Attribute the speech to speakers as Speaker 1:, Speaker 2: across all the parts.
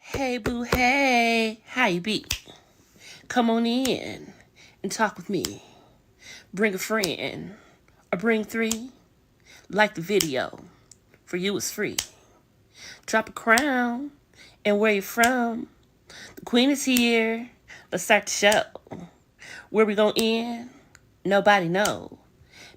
Speaker 1: Hey boo, hey, how you be? Come on in and talk with me. Bring a friend or bring three. Like the video, for you it's free. Drop a crown and where you from. The queen is here. Let's start the show. Where we gonna end? Nobody know.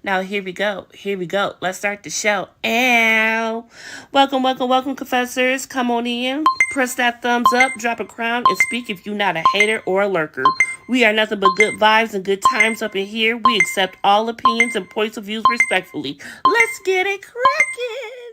Speaker 1: Now here we go. Here we go. Let's start the show. Ow. Welcome, confessors. Come on in. Press that thumbs up, drop a crown, and speak if you're not a hater or a lurker. We are nothing but good vibes and good times up in here. We accept all opinions and points of views respectfully. Let's get it cracking.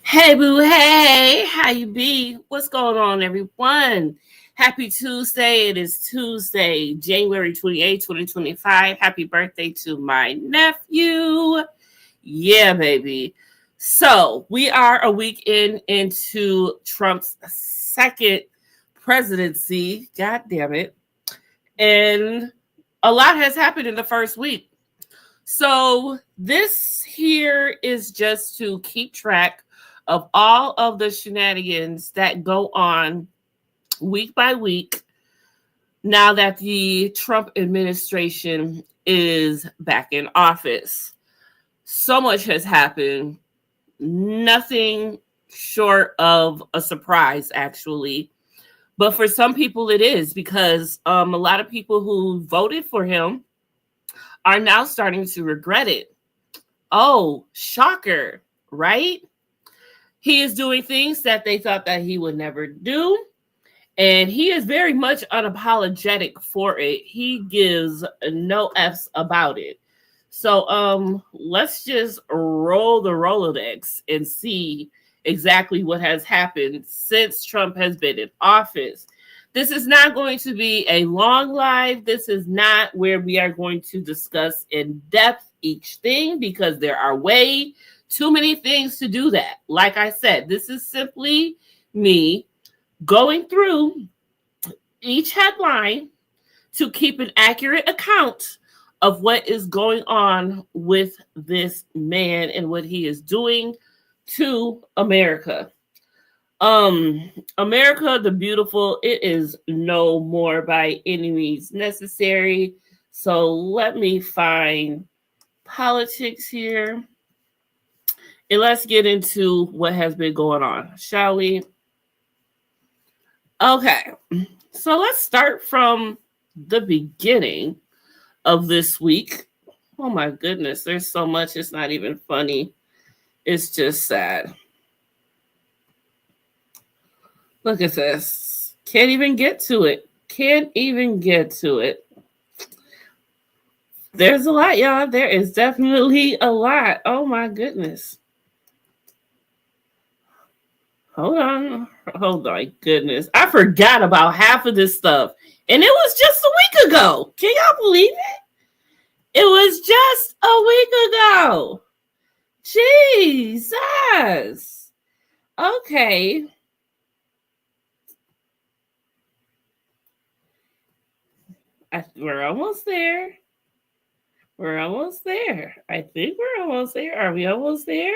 Speaker 1: Hey boo, hey, how you be? What's going on, everyone? Happy Tuesday. It is Tuesday, January 28th, 2025. Happy birthday to my nephew. Yeah, baby. So we are a week into Trump's second presidency. God damn it. And a lot has happened in the first week. So this here is just to keep track of all of the shenanigans that go on week by week now that the Trump administration is back in office. So much has happened. Nothing short of a surprise, actually. But for some people, it is because a lot of people who voted for him are now starting to regret it. Oh, shocker, right? He is doing things that they thought that he would never do. And he is very much unapologetic for it. He gives no F's about it. So let's just roll the Rolodex and see exactly what has happened since Trump has been in office. This is not going to be a long live. This is not where we are going to discuss in depth each thing because there are way too many things to do that. Like I said, this is simply me going through each headline to keep an accurate account of what is going on with this man and what he is doing to America. America the Beautiful, it is no more by any means necessary. So let me find politics here. And let's get into what has been going on, shall we? Okay, so let's start from the beginning of this week. Oh my goodness, there's so much, it's not even funny. It's just sad. Look at this. Can't even get to it. There's a lot, y'all. There is definitely a lot. Oh my goodness. Hold on, goodness. I forgot about half of this stuff. And it was just a week ago. Can y'all believe it? It was just a week ago. Jesus. Okay. We're almost there. I think we're almost there. Are we almost there?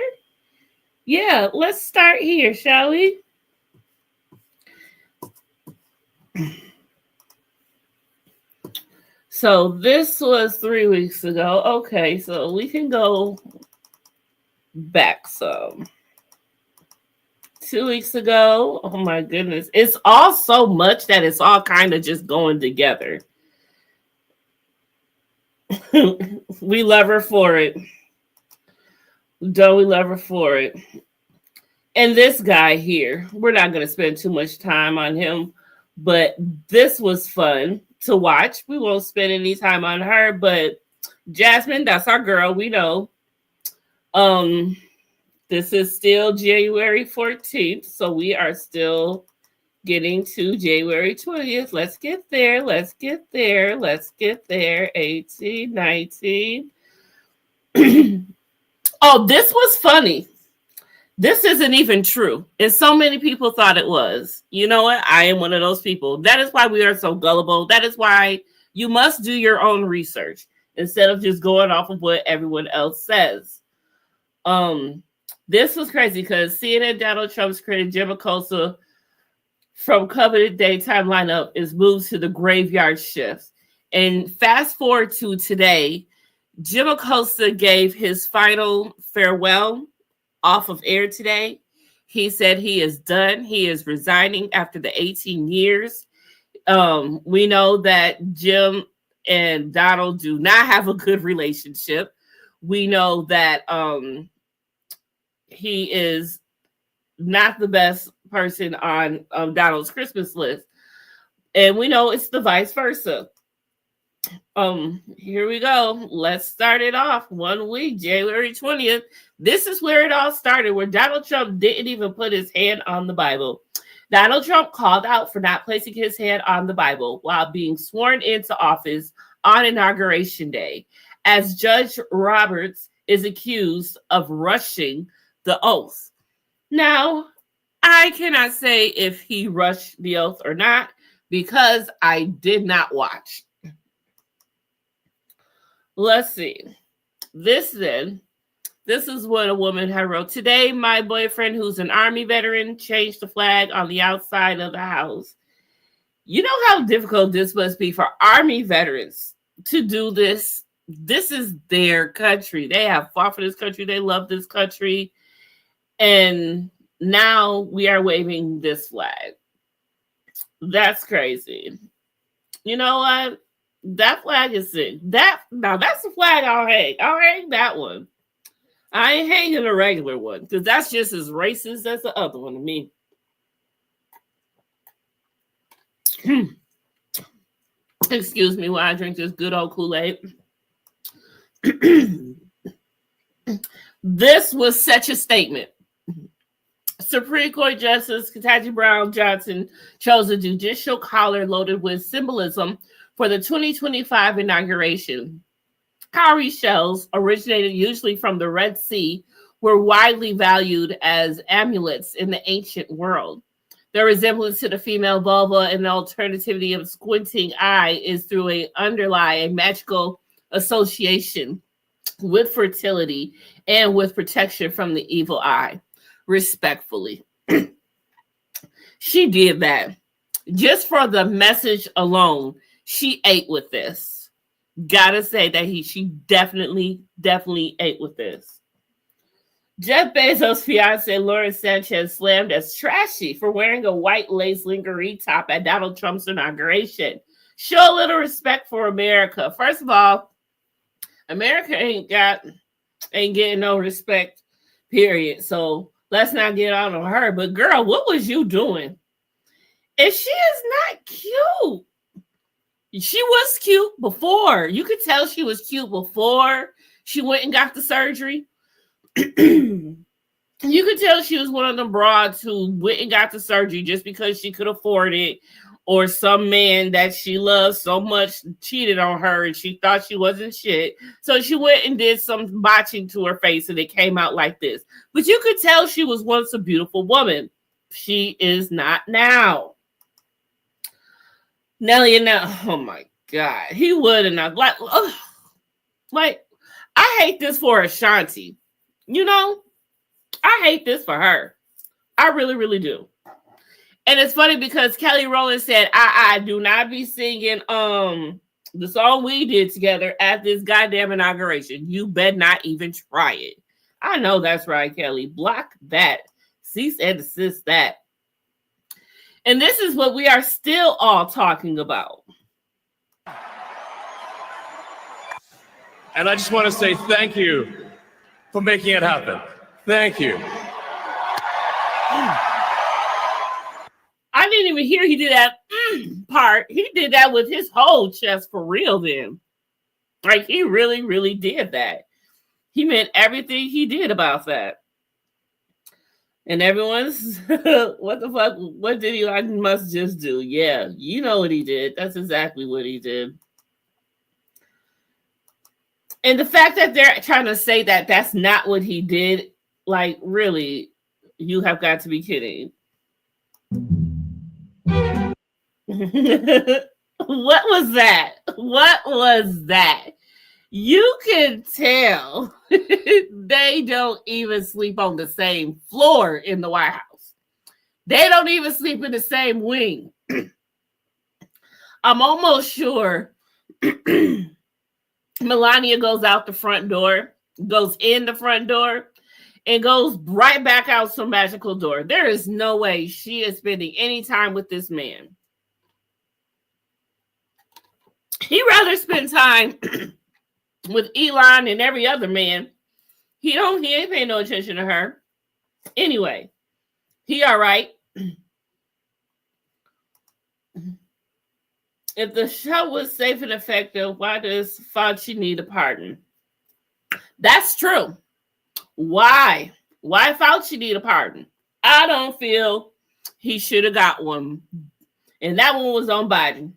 Speaker 1: Yeah, let's start here, shall we? So this was 3 weeks ago. Okay, so we can go back some. 2 weeks ago. Oh my goodness. It's all so much that it's all kind of just going together. We love her for it. Don't we love her for it? And this guy here, we're not going to spend too much time on him, but this was fun to watch. We won't spend any time on her, but Jasmine, that's our girl. We know. This is still January 14th, so we are still getting to January 20th. Let's get there. Let's get there. Let's get there. 18, 19. Oh, this was funny. This isn't even true. And so many people thought it was. You know what? I am one of those people. That is why we are so gullible. That is why you must do your own research instead of just going off of what everyone else says. This was crazy because CNN Donald Trump's critic Jim Acosta from Coveted Daytime lineup is moved to the graveyard shift. And fast forward to today, Jim Acosta gave his final farewell off of air today. He said he is done. He is resigning after the 18 years. We know that Jim and Donald do not have a good relationship. We know that he is not the best person on Donald's Christmas list. And we know it's the vice versa. Here we go. Let's start it off. 1 week, January 20th. This is where it all started, where Donald Trump didn't even put his hand on the Bible. Donald Trump called out for not placing his hand on the Bible while being sworn into office on Inauguration Day, as Judge Roberts is accused of rushing the oath. Now, I cannot say if he rushed the oath or not because I did not watch. Let's see. This is what a woman had wrote. Today, my boyfriend, who's an Army veteran, changed the flag on the outside of the house. You know how difficult this must be for Army veterans to do this. This is their country. They have fought for this country. They love this country. And now we are waving this flag. That's crazy. You know what? That flag is sick. That's the flag I'll hang. I'll hang that one. I ain't hanging a regular one because that's just as racist as the other one to me. Excuse me while I drink this good old Kool-Aid. This was such a statement. Supreme Court Justice Ketanji Brown Johnson chose a judicial collar loaded with symbolism for the 2025 inauguration. Cowrie shells, originated usually from the Red Sea, were widely valued as amulets in the ancient world. Their resemblance to the female vulva and the alternativity of squinting eye is through a underlying magical association with fertility and with protection from the evil eye. Respectfully. She did that. Just for the message alone, she ate with this. Gotta say that she definitely ate with this. Jeff Bezos' fiance Lauren Sanchez slammed as trashy for wearing a white lace lingerie top at Donald Trump's inauguration. Show a little respect for America. First of all, America ain't getting no respect, period. So let's not get on her. But girl, what was you doing? And she is not cute. She was cute before. You could tell she was cute before she went and got the surgery. You could tell she was one of them broads who went and got the surgery just because she could afford it, or some man that she loves so much cheated on her and she thought she wasn't shit. So she went and did some botching to her face and it came out like this. But you could tell she was once a beautiful woman. She is not now. Nelly, now, oh my God, he would have not. Like, I hate this for Ashanti. You know, I hate this for her. I really do. And it's funny because Kelly Rowland said, I do not be singing the song we did together at this goddamn inauguration. You better not even try it. I know that's right, Kelly. Block that. Cease and desist that. And this is what we are still all talking about.
Speaker 2: And I just want to say thank you for making it happen. Thank you.
Speaker 1: I didn't even hear he did that part. He did that with his whole chest for real then. Like, he really did that. He meant everything he did about that. And everyone's, what the fuck? What did Elon Musk just do? Yeah, you know what he did. That's exactly what he did. And the fact that they're trying to say that that's not what he did, like, really, you have got to be kidding. What was that? What was that? You can tell they don't even sleep on the same floor in the White House. They don't even sleep in the same wing. I'm almost sure Melania goes out the front door, goes in the front door, and goes right back out some magical door. There is no way she is spending any time with this man. He'd rather spend time with Elon and every other man. He ain't paying no attention to her. Anyway, he all right. If the show was safe and effective, why does Fauci need a pardon? That's true. Why? Why Fauci need a pardon? I don't feel he should have got one. And that one was on Biden.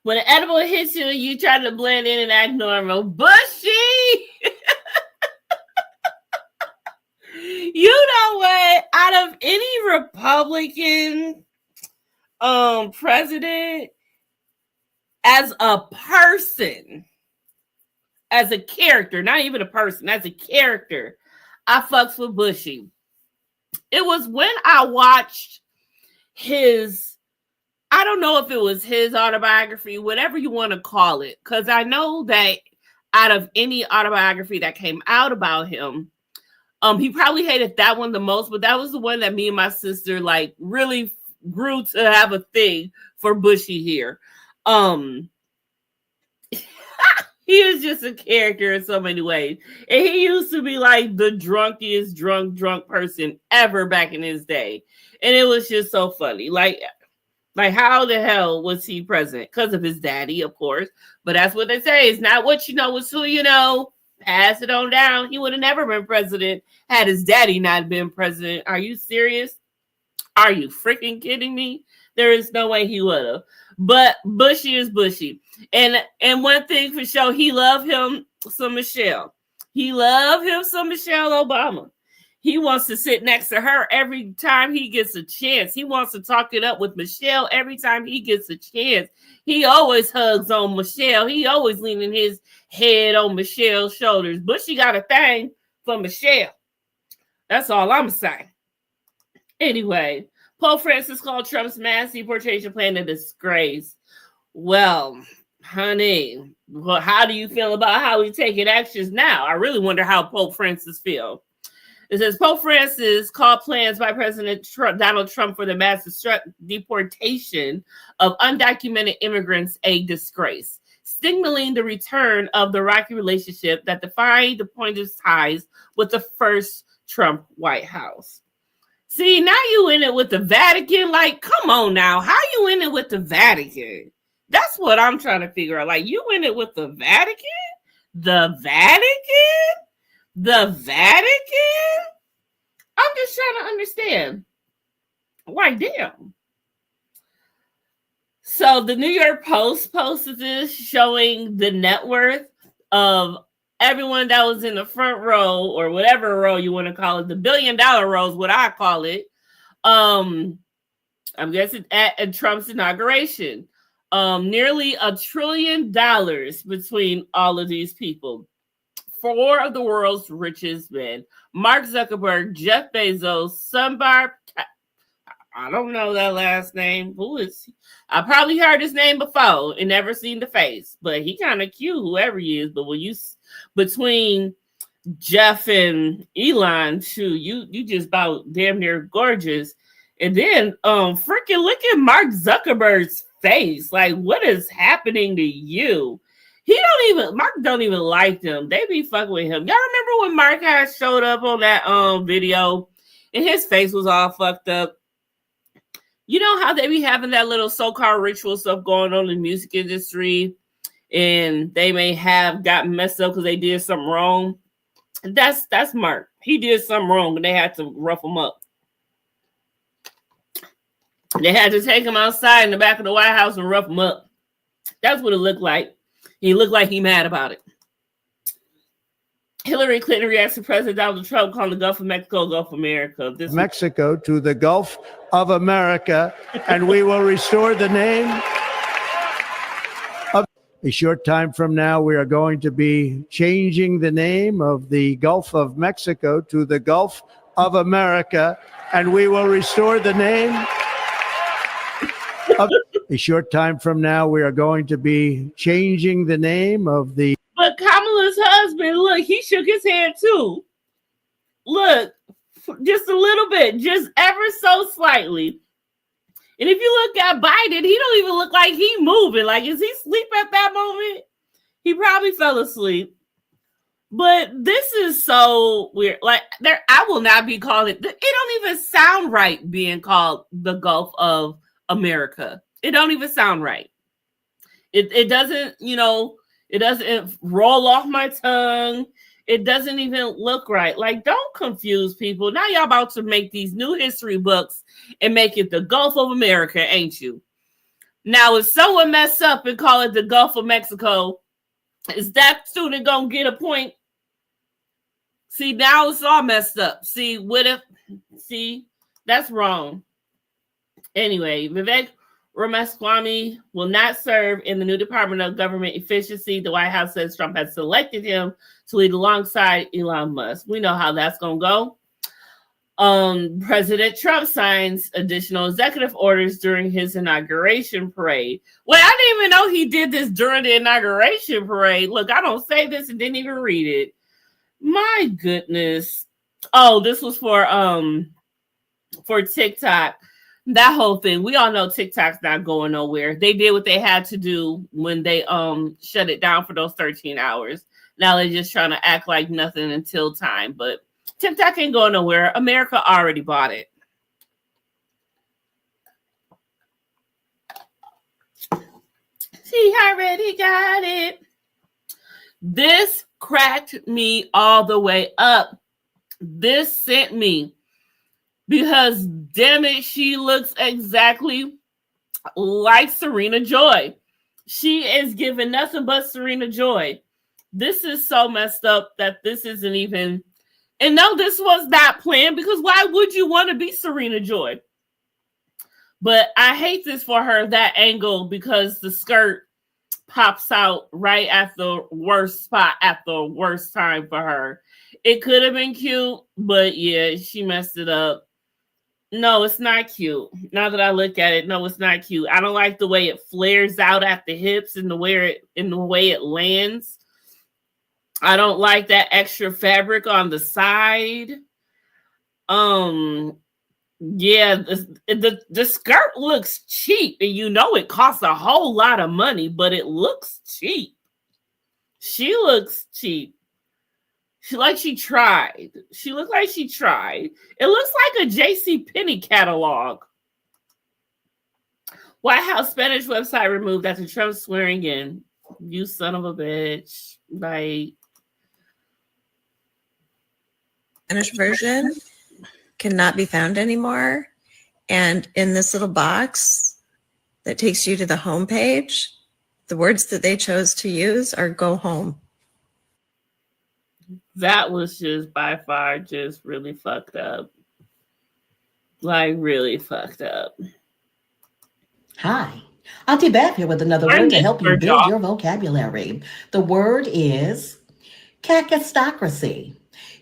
Speaker 1: When an edible hits you, you try to blend in and act normal. Bushy! You know what? Out of any Republican president, as a person, as a character, not even a person, as a character, I fucks with Bushy. It was when I watched his, I don't know if it was his autobiography, whatever you want to call it, because I know that out of any autobiography that came out about him, he probably hated that one the most, but that was the one that me and my sister like really grew to have a thing for Bushy here. He is just a character in so many ways. And he used to be like the drunkiest drunk person ever back in his day. And it was just so funny. Like how the hell was he president? Because of his daddy, of course. But that's what they say. It's not what you know, it's who you know. Pass it on down. He would have never been president had his daddy not been president. Are you serious? Are you freaking kidding me? There is no way he would have. But Bushy is Bushy. And one thing for sure, he loved him some Michelle. He loved him some Michelle Obama. He wants to sit next to her every time he gets a chance. He wants to talk it up with Michelle every time he gets a chance. He always hugs on Michelle. He always leaning his head on Michelle's shoulders. Bushy got a thing for Michelle. That's all I'm saying. Anyway, Pope Francis called Trump's mass deportation plan a disgrace. Well, honey, how do you feel about how he's taking actions now? I really wonder how Pope Francis feels. It says Pope Francis called plans by President Donald Trump for the mass deportation of undocumented immigrants a disgrace, signaling the return of the rocky relationship that defined the point of ties with the first Trump White House. See, now you in it with the Vatican. Like, come on now. How you in it with the Vatican? That's what I'm trying to figure out. Like, you in it with the Vatican? The Vatican? The Vatican? I'm just trying to understand. Like, damn. So the New York Post posted this showing the net worth of everyone that was in the front row, or whatever row you want to call it, the $1 billion row is what I call it. I'm guessing at Trump's inauguration. Nearly $1 trillion between all of these people. 4 of the world's richest men: Mark Zuckerberg, Jeff Bezos, Sundar. I don't know that last name. Who is he? I probably heard his name before and never seen the face, but he kind of cute, whoever he is. But when you between Jeff and Elon, too, you just about damn near gorgeous. And then freaking look at Mark Zuckerberg's face. Like, what is happening to you? Mark don't even like them. They be fucking with him. Y'all remember when Mark had showed up on that video and his face was all fucked up? You know how they be having that little so-called ritual stuff going on in the music industry, and they may have gotten messed up because they did something wrong? That's Mark. He did something wrong and they had to rough him up. They had to take him outside in the back of the White House and rough him up. That's what it looked like. He looked like he mad about it. Hillary Clinton reacts to President Donald Trump calling the Gulf of Mexico Gulf of America.
Speaker 3: Mexico to the Gulf of America, and we will restore the name. A short time from now, we are going to be changing the name of the Gulf of Mexico to the Gulf of America, and we will restore the name. A short time from now, we are going to be changing the name of the...
Speaker 1: But Kamala's husband, look, he shook his head too. Look, just a little bit, just ever so slightly. And if you look at Biden, he don't even look like he moving. Like, is he asleep at that moment? He probably fell asleep. But this is so weird. Like, I will not be called it. It don't even sound right being called the Gulf of America. It don't even sound right. It doesn't, it doesn't roll off my tongue. It doesn't even look right. Like, don't confuse people. Now y'all about to make these new history books and make it the Gulf of America, ain't you? Now, if someone mess up and call it the Gulf of Mexico, is that student gonna get a point? See, now it's all messed up. See, that's wrong. Anyway, Vivek Ramaswamy will not serve in the new Department of Government Efficiency. The White House says Trump has selected him to lead alongside Elon Musk. We know how that's going to go. President Trump signs additional executive orders during his inauguration parade. Well, I didn't even know he did this during the inauguration parade. Look, I don't say this and didn't even read it. My goodness. Oh, this was for TikTok. That whole thing, we all know TikTok's not going nowhere. They did what they had to do when they shut it down for those 13 hours. Now they're just trying to act like nothing until time. But TikTok ain't going nowhere. America already bought it. She already got it. This cracked me all the way up. This sent me. Because, damn it, she looks exactly like Serena Joy. She is giving nothing but Serena Joy. This is so messed up that this isn't even... And no, this was not planned, because why would you want to be Serena Joy? But I hate this for her, that angle, because the skirt pops out right at the worst spot at the worst time for her. It could have been cute, but yeah, she messed it up. No, it's not cute. Now that I look at it, no, it's not cute. I don't like the way it flares out at the hips and the way it lands. I don't like that extra fabric on the side. Yeah, the skirt looks cheap, and it costs a whole lot of money, but it looks cheap. She looks cheap. She tried. She looked like she tried. It looks like a JCPenney catalog. White House Spanish website removed after Trump swearing in. You son of a bitch. Like,
Speaker 4: Spanish version cannot be found anymore. And in this little box that takes you to the home page, the words that they chose to use are "go home."
Speaker 1: That was just by far just really fucked up. Like, really fucked up.
Speaker 5: Hi, Auntie Beth here with another word to help you build your vocabulary. The word is kakistocracy.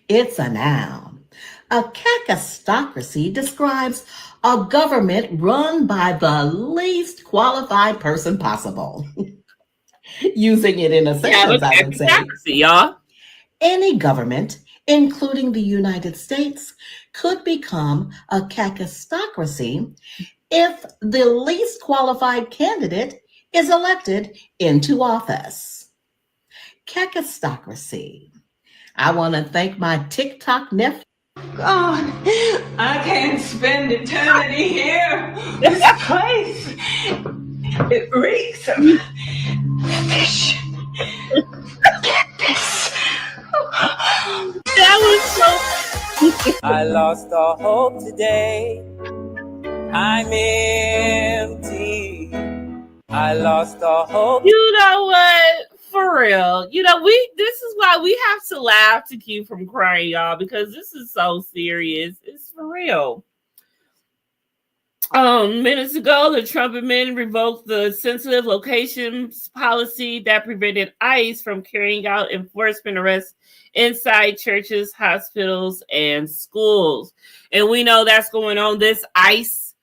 Speaker 5: It's a noun. A kakistocracy describes a government run by the least qualified person possible. Using it in a sentence, I would say.
Speaker 1: Y'all.
Speaker 5: Any government, including the United States, could become a kakistocracy if the least qualified candidate is elected into office. Kakistocracy. I want to thank my TikTok nephew.
Speaker 6: God, I can't spend eternity here. This place, it reeks of fish. Look at this.
Speaker 1: That was so
Speaker 7: I lost all hope today. I'm empty. I lost all hope.
Speaker 1: You know what? For real. You know, this is why we have to laugh to keep from crying, y'all, because this is so serious. It's for real. Minutes ago, the Trump admin revoked the sensitive locations policy that prevented ICE from carrying out enforcement arrests inside churches, hospitals, and schools. And we know that's going on. This ICE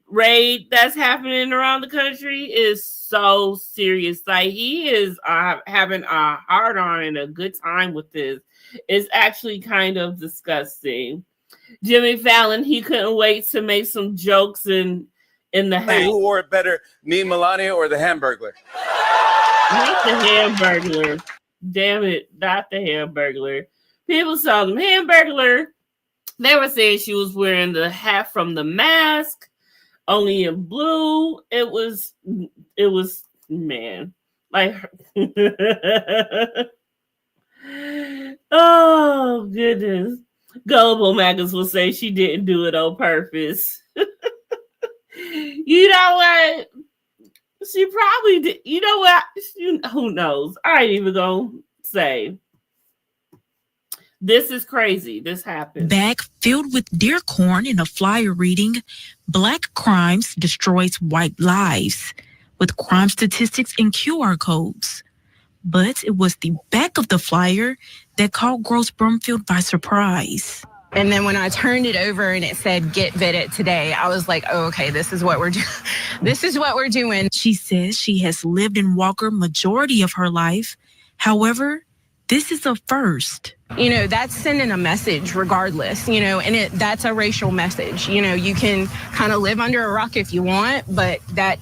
Speaker 1: raid that's happening around the country is so serious. Like, he is having a hard on and a good time with this. It's actually kind of disgusting. Jimmy Fallon, he couldn't wait to make some jokes in the house.
Speaker 8: Hey, who wore it better, me, Melania, or the Hamburglar?
Speaker 1: Not the Hamburglar. Damn it, not the Hamburglar. People saw them Hamburglar. They were saying she was wearing the hat from The Mask, only in blue. It was man. Like, oh goodness. Gullible Magus will say she didn't do it on purpose. You know what? She probably did. You know what? Who knows? I ain't even gonna say. This is crazy. This happened.
Speaker 9: Bag filled with deer corn and a flyer reading, "Black crimes destroys white lives," with crime statistics and QR codes. But it was the back of the flyer that caught Gross Brumfield by surprise.
Speaker 10: And then when I turned it over and it said, "Get vetted today," I was like, oh, okay, this is what we're doing. This is what we're doing.
Speaker 9: She says she has lived in Walker majority of her life. However, this is a first.
Speaker 10: You know, that's sending a message regardless, you know, and that's a racial message. You know, you can kind of live under a rock if you want, but that,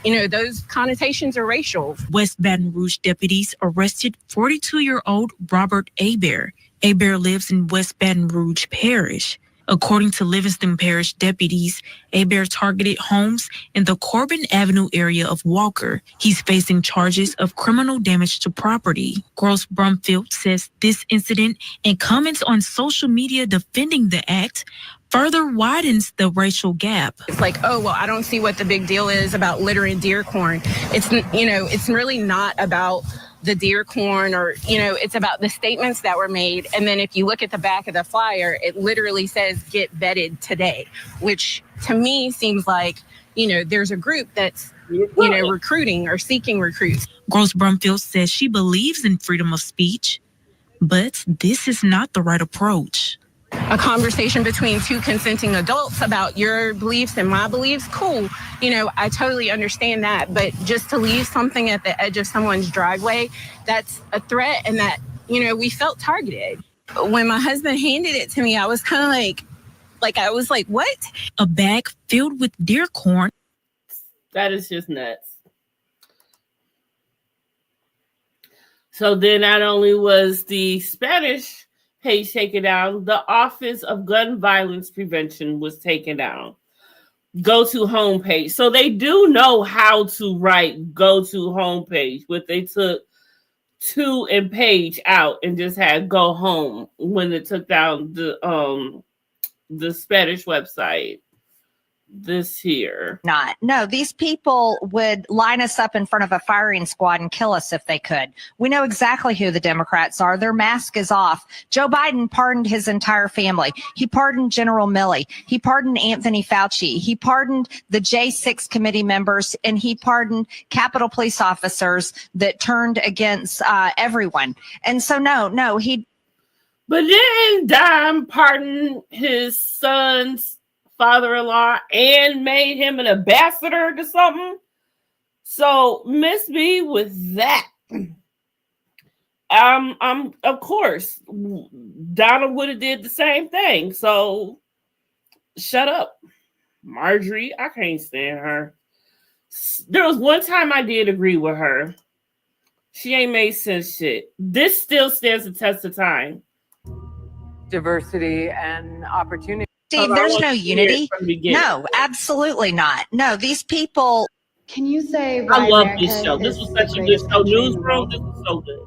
Speaker 10: you know, those connotations are racial.
Speaker 9: West Baton Rouge deputies arrested 42-year-old Robert Hebert. Hebert lives in West Baton Rouge Parish. According to Livingston Parish deputies, Hebert targeted homes in the Corbin Avenue area of Walker. He's facing charges of criminal damage to property. Gross Brumfield says this incident and comments on social media defending the act further widens the racial gap.
Speaker 10: It's like, oh, well, I don't see what the big deal is about littering deer corn. It's, you know, it's really not about the deer corn or, you know, it's about the statements that were made. And then if you look at the back of the flyer, it literally says, "Get vetted today," which to me seems like, you know, there's a group that's, you know, recruiting or seeking recruits.
Speaker 9: Gross Brumfield says she believes in freedom of speech, but this is not the right approach.
Speaker 10: A conversation between two consenting adults about your beliefs and my beliefs, cool. You know, I totally understand that. But just to leave something at the edge of someone's driveway, that's a threat, and that, you know, we felt targeted. When my husband handed it to me, I was kind of like, I was like, what?
Speaker 9: A bag filled with deer corn.
Speaker 1: That is just nuts. So then not only was the Spanish page taken down, the Office of Gun Violence Prevention was taken down. Go to homepage. So they do know how to write go to homepage, but they took to and page out and just had go home when it took down the Spanish website. This here.
Speaker 11: No, these people would line us up in front of a firing squad and kill us if they could. We know exactly who the Democrats are. Their mask is off. Joe Biden pardoned his entire family. He pardoned General Milley. He pardoned Anthony Fauci. He pardoned the J6 committee members, and he pardoned Capitol police officers that turned against everyone. And so, no, he.
Speaker 1: But didn't Dime pardon his son's father-in-law and made him an ambassador to something? So miss me with that. Of course Donald would have did the same thing. So shut up, Marjorie. I can't stand her. There was one time I did agree with her. She ain't made sense shit. This still stands the test of time.
Speaker 12: Diversity and opportunity.
Speaker 11: Steve, there's no unity. No, absolutely not. No, these people.
Speaker 13: Can you say
Speaker 1: I love this show. This was such a good show. Newsroom, this was so good.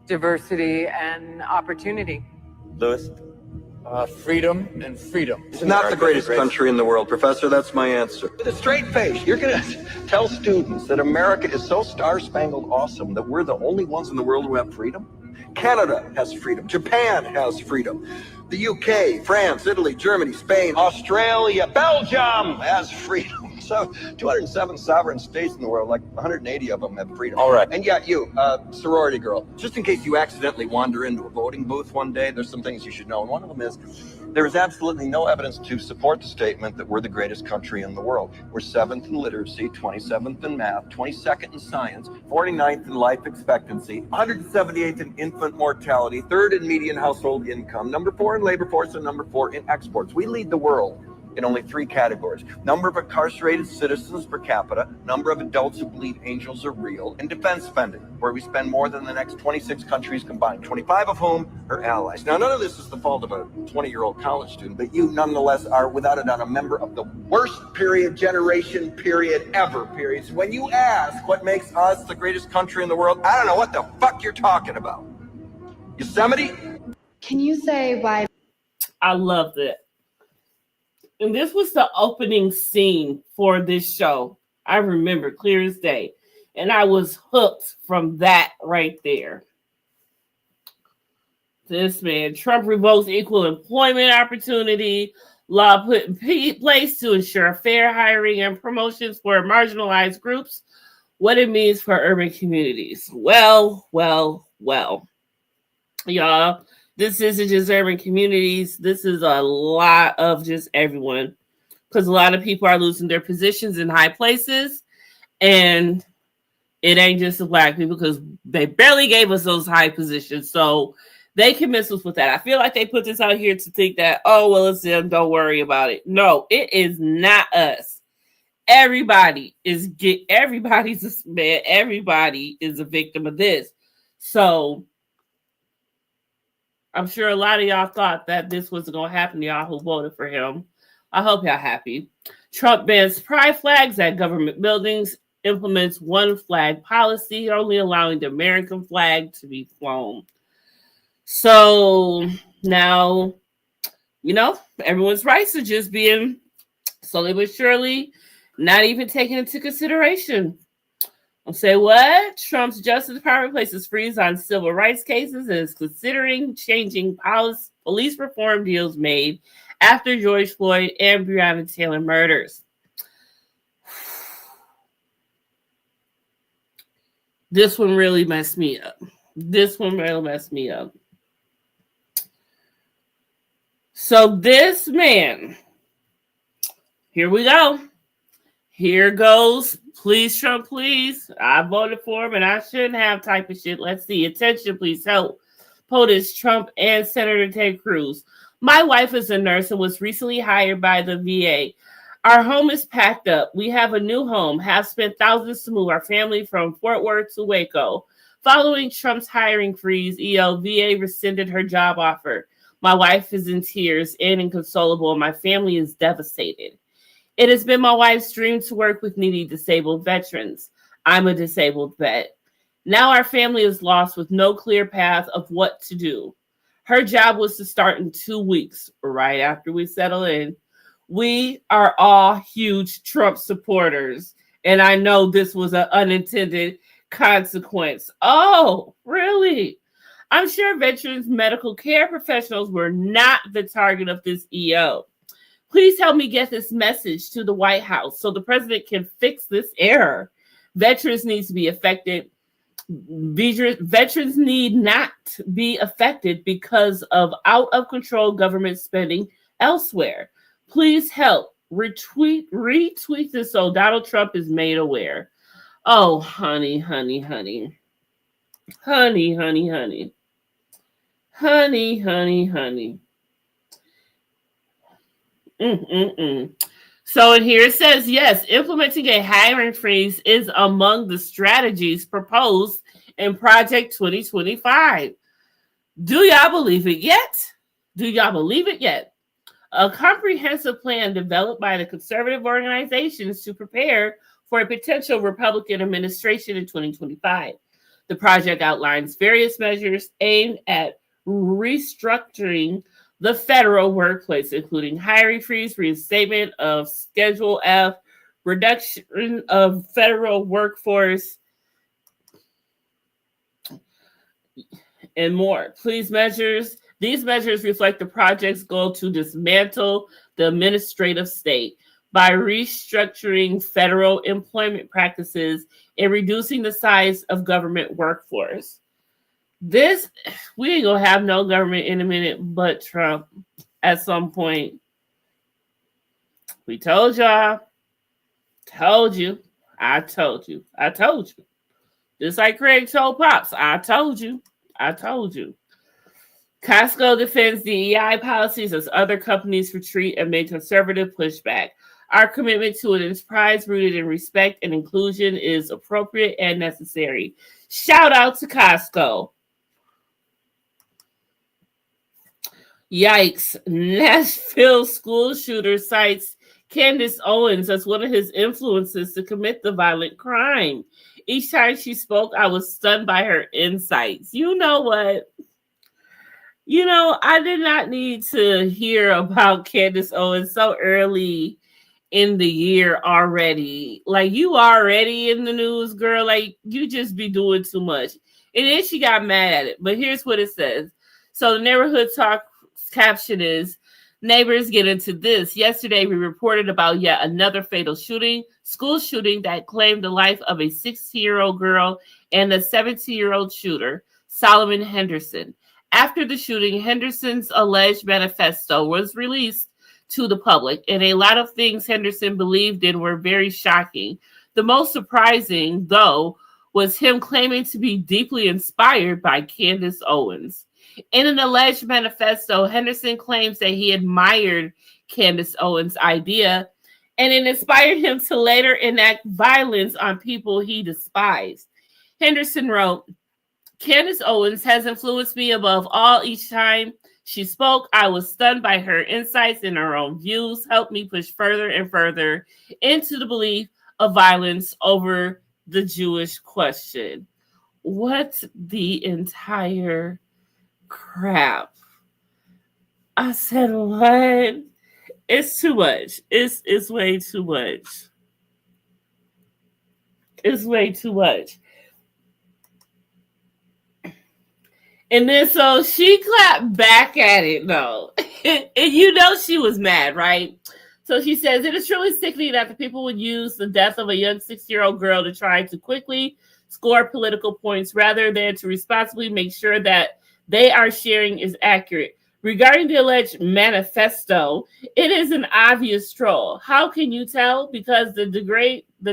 Speaker 12: Diversity and opportunity.
Speaker 8: Lewis?
Speaker 2: Freedom and freedom.
Speaker 12: It's not the greatest country in the world, Professor. That's my answer.
Speaker 13: With a straight face, you're going to tell students that America is so star-spangled awesome that we're the only ones in the world who have freedom? Canada has freedom. Japan has freedom. The UK, France, Italy, Germany, Spain, Australia, Belgium has freedom. So 207 sovereign states in the world, like 180 of them have freedom.
Speaker 12: All right.
Speaker 13: And yet you, sorority girl, just in case you accidentally wander into a voting booth one day, there's some things you should know. And one of them is there is absolutely no evidence to support the statement that we're the greatest country in the world. We're 7th in literacy, 27th in math, 22nd in science, 49th in life expectancy, 178th in infant mortality, 3rd in median household income, number 4 in labor force, and number 4 in exports. We lead the world in only 3 categories: number of incarcerated citizens per capita, number of adults who believe angels are real, and defense spending, where we spend more than the next 26 countries combined, 25 of whom are allies. Now, none of this is the fault of a 20-year-old college student, but you nonetheless are, without a doubt, a member of the worst generation ever. So when you ask what makes us the greatest country in the world, I don't know what the fuck you're talking about. Yosemite?
Speaker 14: Can you say why?
Speaker 1: I loved it. And this was the opening scene for this show. I remember clear as day. And I was hooked from that right there. This man, Trump revokes equal employment opportunity, law put in place to ensure fair hiring and promotions for marginalized groups, what it means for urban communities. Well. Y'all, this isn't just urban communities. This is a lot of just everyone, because a lot of people are losing their positions in high places, and it ain't just the Black people, because they barely gave us those high positions, so they can miss us with that. I feel like they put this out here to think that, oh, well, it's them, don't worry about it. No, it is not us. Everybody is a victim of this. So I'm sure a lot of y'all thought that this wasn't going to happen to y'all who voted for him. I hope y'all happy. Trump bans pride flags at government buildings, implements one flag policy, only allowing the American flag to be flown. So now, everyone's rights are just being slowly but surely not even taken into consideration. I'll say what? Trump's Justice Department places freeze on civil rights cases and is considering changing police reform deals made after George Floyd and Breonna Taylor murders. This one really messed me up. So this man, here we go. Here goes. Please, Trump, please. I voted for him and I shouldn't have type of shit. Let's see. Attention, please help. POTUS, Trump, and Senator Ted Cruz. My wife is a nurse and was recently hired by the VA. Our home is packed up. We have a new home, have spent thousands to move our family from Fort Worth to Waco. Following Trump's hiring freeze, VA rescinded her job offer. My wife is in tears and inconsolable, and my family is devastated. It has been my wife's dream to work with needy disabled veterans. I'm a disabled vet. Now our family is lost with no clear path of what to do. Her job was to start in 2 weeks, right after we settle in. We are all huge Trump supporters, and I know this was an unintended consequence. Oh, really? I'm sure veterans medical care professionals were not the target of this EO. Please help me get this message to the White House so the president can fix this error. Veterans need to be affected. Veterans need not be affected because of out-of-control government spending elsewhere. Please help. Retweet this so Donald Trump is made aware. Oh, honey. So in here it says, yes, implementing a hiring freeze is among the strategies proposed in Project 2025. Do y'all believe it yet? A comprehensive plan developed by the conservative organizations to prepare for a potential Republican administration in 2025. The project outlines various measures aimed at restructuring the federal workplace, including hiring freeze, reinstatement of Schedule F, reduction of federal workforce, and more. These measures reflect the project's goal to dismantle the administrative state by restructuring federal employment practices and reducing the size of government workforce. We ain't gonna have no government in a minute but Trump at some point. We told y'all. Told you. I told you. I told you. Just like Craig told Pops. I told you. I told you. Costco defends DEI policies as other companies retreat amid conservative pushback. Our commitment to an enterprise rooted in respect and inclusion is appropriate and necessary. Shout out to Costco. Yikes. Nashville school shooter cites Candace Owens as one of his influences to commit the violent crime. Each time she spoke, I was stunned by her insights. You know what? I did not need to hear about Candace Owens so early in the year already. Like, you already in the news, girl. Like, you just be doing too much. And then she got mad at it. But here's what it says. So the neighborhood talk caption is, neighbors get into this. Yesterday, we reported about yet another fatal school shooting that claimed the life of a 16-year-old girl and a 17-year-old shooter, Solomon Henderson. After the shooting, Henderson's alleged manifesto was released to the public, and a lot of things Henderson believed in were very shocking. The most surprising, though, was him claiming to be deeply inspired by Candace Owens. In an alleged manifesto, Henderson claims that he admired Candace Owens' idea, and it inspired him to later enact violence on people he despised. Henderson wrote, Candace Owens has influenced me above all. Each time she spoke, I was stunned by her insights and her own views, helped me push further and further into the belief of violence over the Jewish question. What the entire crap? I said, what? It's too much. It's way too much. It's way too much. And then so she clapped back at it, though. And she was mad, right? So she says, it is truly sickening that the people would use the death of a young 6-year-old girl to try to quickly score political points rather than to responsibly make sure that they are sharing is accurate. Regarding the alleged manifesto, it is an obvious troll. How can you tell? Because the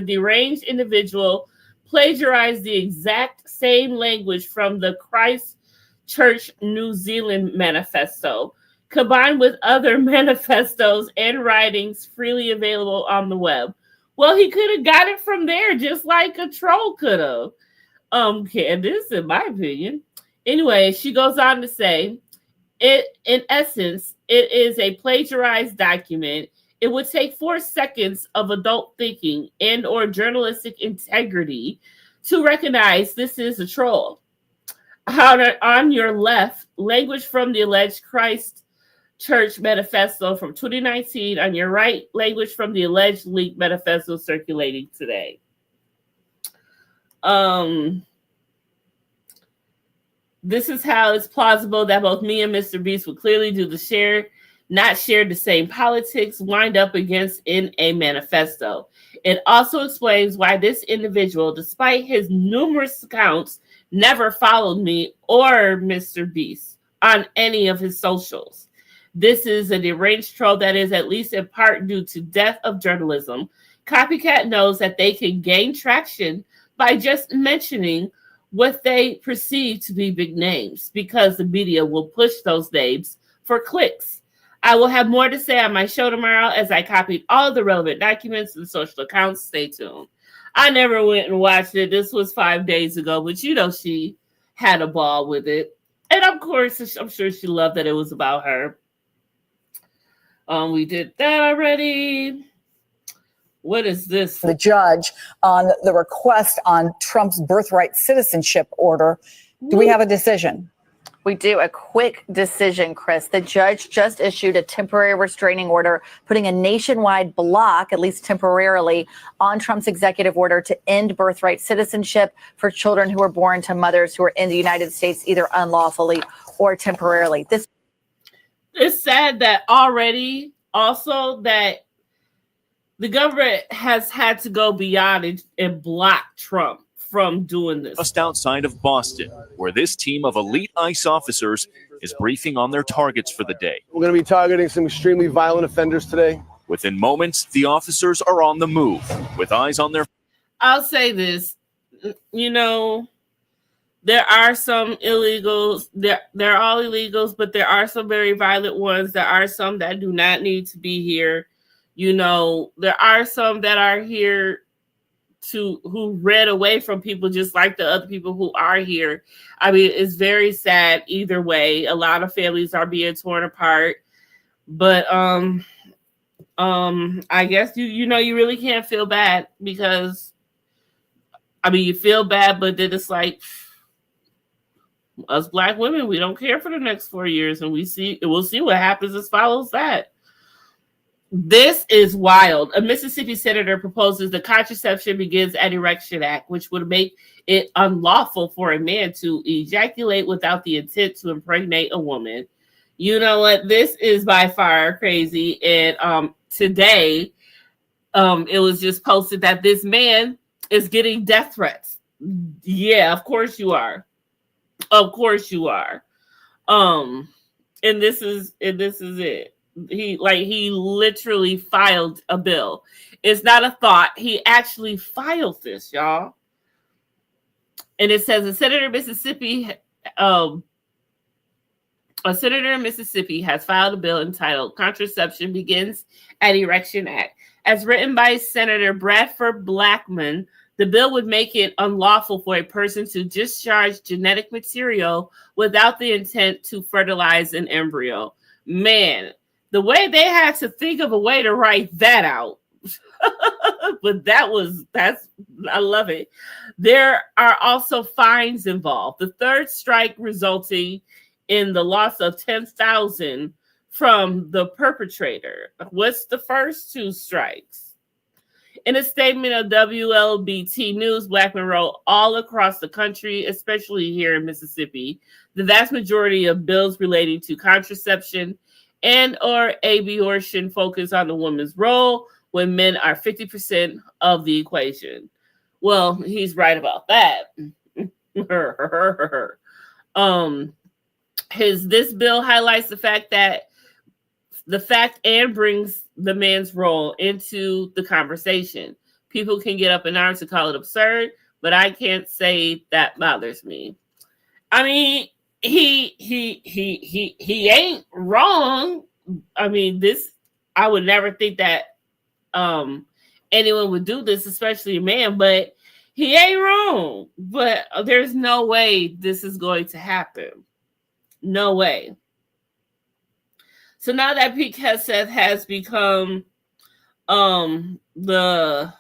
Speaker 1: deranged individual plagiarized the exact same language from the Christchurch, New Zealand manifesto, combined with other manifestos and writings freely available on the web. Well, he could have got it from there, just like a troll could have. Candace, in my opinion. Anyway, she goes on to say, in essence, it is a plagiarized document. It would take 4 seconds of adult thinking and or journalistic integrity to recognize this is a troll. On your left, language from the alleged Christchurch manifesto from 2019. On your right, language from the alleged leaked manifesto circulating today. This is how it's plausible that both me and Mr. Beast would clearly do not share the same politics, wind up against in a manifesto. It also explains why this individual, despite his numerous accounts, never followed me or Mr. Beast on any of his socials. This is a deranged troll that is at least in part due to death of journalism. Copycat knows that they can gain traction by just mentioning what they perceive to be big names because the media will push those names for clicks. I will have more to say on my show tomorrow as I copied all the relevant documents and social accounts. Stay tuned. I never went and watched it. This was 5 days ago, but she had a ball with it. And of course, I'm sure she loved that it was about her. We did that already. What is this?
Speaker 15: The judge on the request on Trump's birthright citizenship order. Do we have a decision?
Speaker 16: We do. A quick decision, Chris. The judge just issued a temporary restraining order, putting a nationwide block, at least temporarily, on Trump's executive order to end birthright citizenship for children who are born to mothers who are in the United States, either unlawfully or temporarily.
Speaker 1: It's sad that already also that the government has had to go beyond and block Trump from doing this.
Speaker 17: Just outside of Boston, where this team of elite ICE officers is briefing on their targets for the day.
Speaker 18: We're going to be targeting some extremely violent offenders today.
Speaker 17: Within moments, the officers are on the move, with eyes on their...
Speaker 1: I'll say this, you know, there are some illegals, they're all illegals, but there are some very violent ones. There are some that do not need to be here. You know, there are some that are here who ran away from people just like the other people who are here. I mean, it's very sad either way. A lot of families are being torn apart. But I guess you know you really can't feel bad because I mean you feel bad, but then it's like us Black women, we don't care for the next 4 years, and we'll see what happens as follows that. This is wild. A Mississippi senator proposes the Contraception Begins at Erection Act, which would make it unlawful for a man to ejaculate without the intent to impregnate a woman. You know what? This is by far crazy. And today, it was just posted that this man is getting death threats. Yeah, of course you are. Of course you are. And this is it. He literally filed a bill. It's not a thought. He actually filed this, y'all. And it says a senator in Mississippi has filed a bill entitled Contraception Begins at Erection Act. As written by Senator Bradford Blackman, the bill would make it unlawful for a person to discharge genetic material without the intent to fertilize an embryo. Man, the way they had to think of a way to write that out. But I love it. There are also fines involved. The third strike resulting in the loss of $10,000 from the perpetrator. What's the first two strikes? In a statement of WLBT News, Blackman wrote, all across the country, especially here in Mississippi, the vast majority of bills relating to contraception and or abortion focus on the woman's role when men are 50% of the equation. Well, he's right about that. This bill highlights the fact and brings the man's role into the conversation. People can get up in arms and call it absurd, but I can't say that bothers me. I mean, he ain't wrong. I mean, I would never think that anyone would do this, especially a man, but he ain't wrong. But there's no way this is going to happen. No way. So now that Pete Hegseth has become the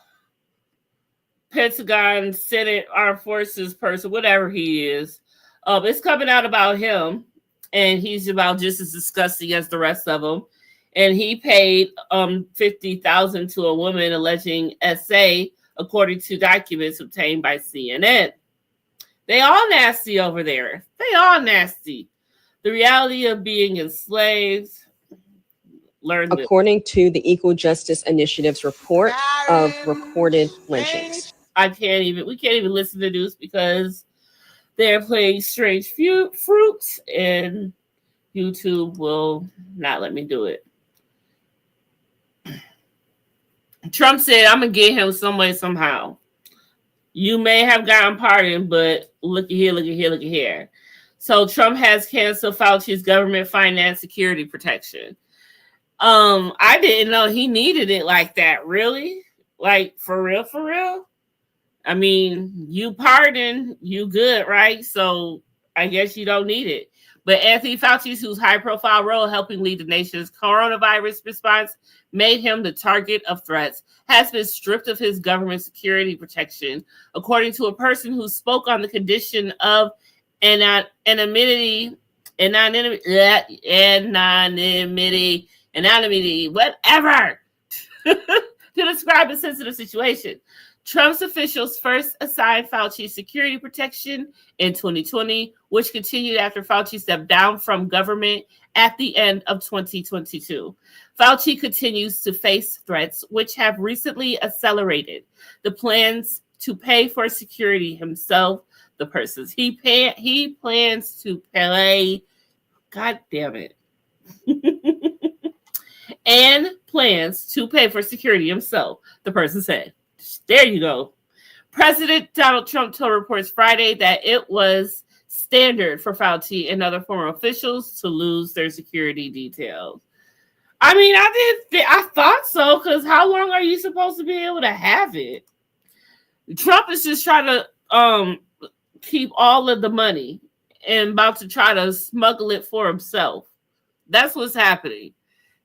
Speaker 1: Pentagon, Senate, Armed Forces person, whatever he is, it's coming out about him, and he's about just as disgusting as the rest of them. And he paid $50,000 to a woman alleging SA, according to documents obtained by CNN. They all nasty over there. They all nasty. The reality of being enslaved.
Speaker 19: According to the Equal Justice Initiative's report of recorded lynchings.
Speaker 1: We can't even listen to news because they're playing strange fruits, and YouTube will not let me do it. Trump said, I'm going to get him some way, somehow. You may have gotten pardoned, but look at here. So Trump has canceled Fauci's government-financed security protection. I didn't know he needed it like that. Really? Like, for real? I mean, you pardon, you good, right? So I guess you don't need it. But Anthony Fauci, whose high-profile role helping lead the nation's coronavirus response made him the target of threats, has been stripped of his government security protection, according to a person who spoke on the condition of anonymity anonymity, whatever, to describe a sensitive situation. Trump's officials first assigned Fauci security protection in 2020, which continued after Fauci stepped down from government at the end of 2022. Fauci continues to face threats, which have recently accelerated. The plans to pay for security himself, the persons he plans to pay, God damn it, and plans to pay for security himself, the person said. There you go. President Donald Trump told reports Friday that it was standard for Fauci and other former officials to lose their security details. I mean, I thought so, because how long are you supposed to be able to have it? Trump is just trying to keep all of the money and about to try to smuggle it for himself. That's what's happening.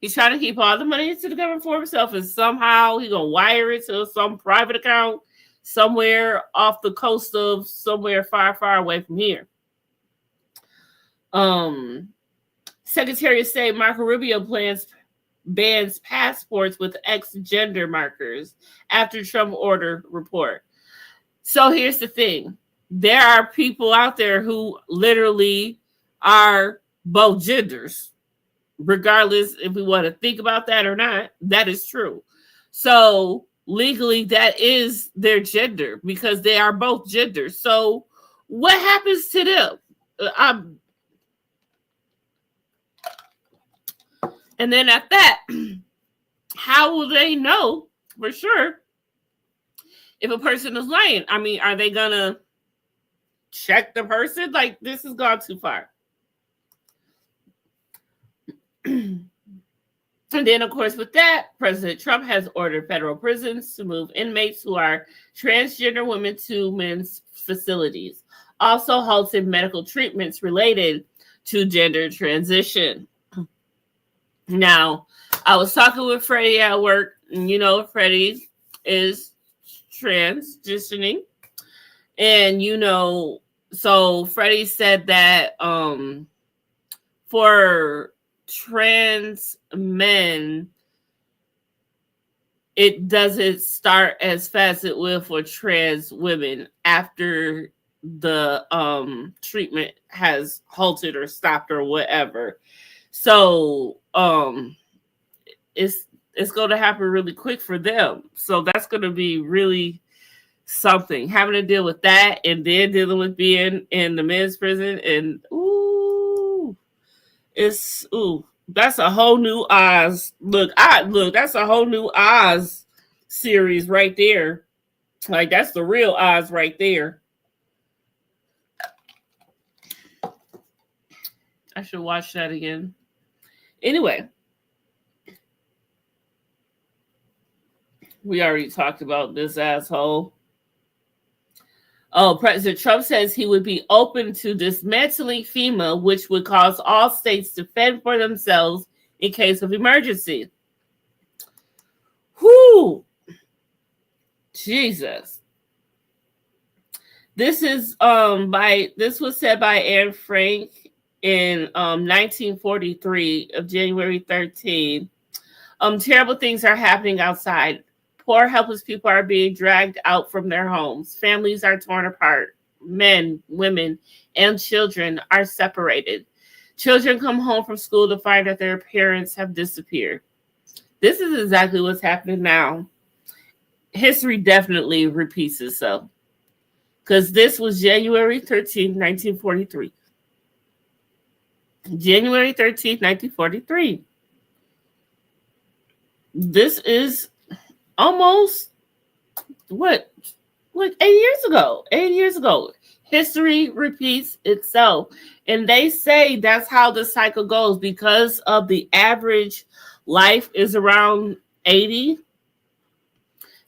Speaker 1: He's trying to keep all the money into the government for himself, and somehow he's going to wire it to some private account somewhere off the coast of somewhere far, far away from here. Secretary of State Marco Rubio bans passports with X gender markers after Trump order report. So here's the thing. There are people out there who literally are both genders, regardless if we want to think about that or not. That is true. So legally, that is their gender because they are both genders. So what happens to them? And then at that, how will they know for sure if a person is lying? I mean, are they going to check the person? Like, this has gone too far. And then, of course, with that, President Trump has ordered federal prisons to move inmates who are transgender women to men's facilities. Also halted medical treatments related to gender transition. Now, I was talking with Freddie at work, and you know, Freddie is transitioning. And, you know, so Freddie said that for trans men, it doesn't start as fast as it will for trans women after the treatment has halted or stopped or whatever. So it's going to happen really quick for them. So that's going to be really something, having to deal with that and then dealing with being in the men's prison. And that's a whole new Oz. Look, that's a whole new Oz series right there. Like, that's the real Oz right there. I should watch that again. Anyway, we already talked about this asshole. Oh, President Trump says he would be open to dismantling FEMA, which would cause all states to fend for themselves in case of emergency. Whoo! Jesus. This is this was said by Anne Frank in 1943 of January 13. Terrible things are happening outside. Poor, helpless people are being dragged out from their homes. Families are torn apart. Men, women, and children are separated. Children come home from school to find that their parents have disappeared. This is exactly what's happening now. History definitely repeats itself. Because this was January 13, 1943. January 13, 1943. This is almost, like 8 years ago. 8 years ago. History repeats itself. And they say that's how the cycle goes because of the average life is around 80.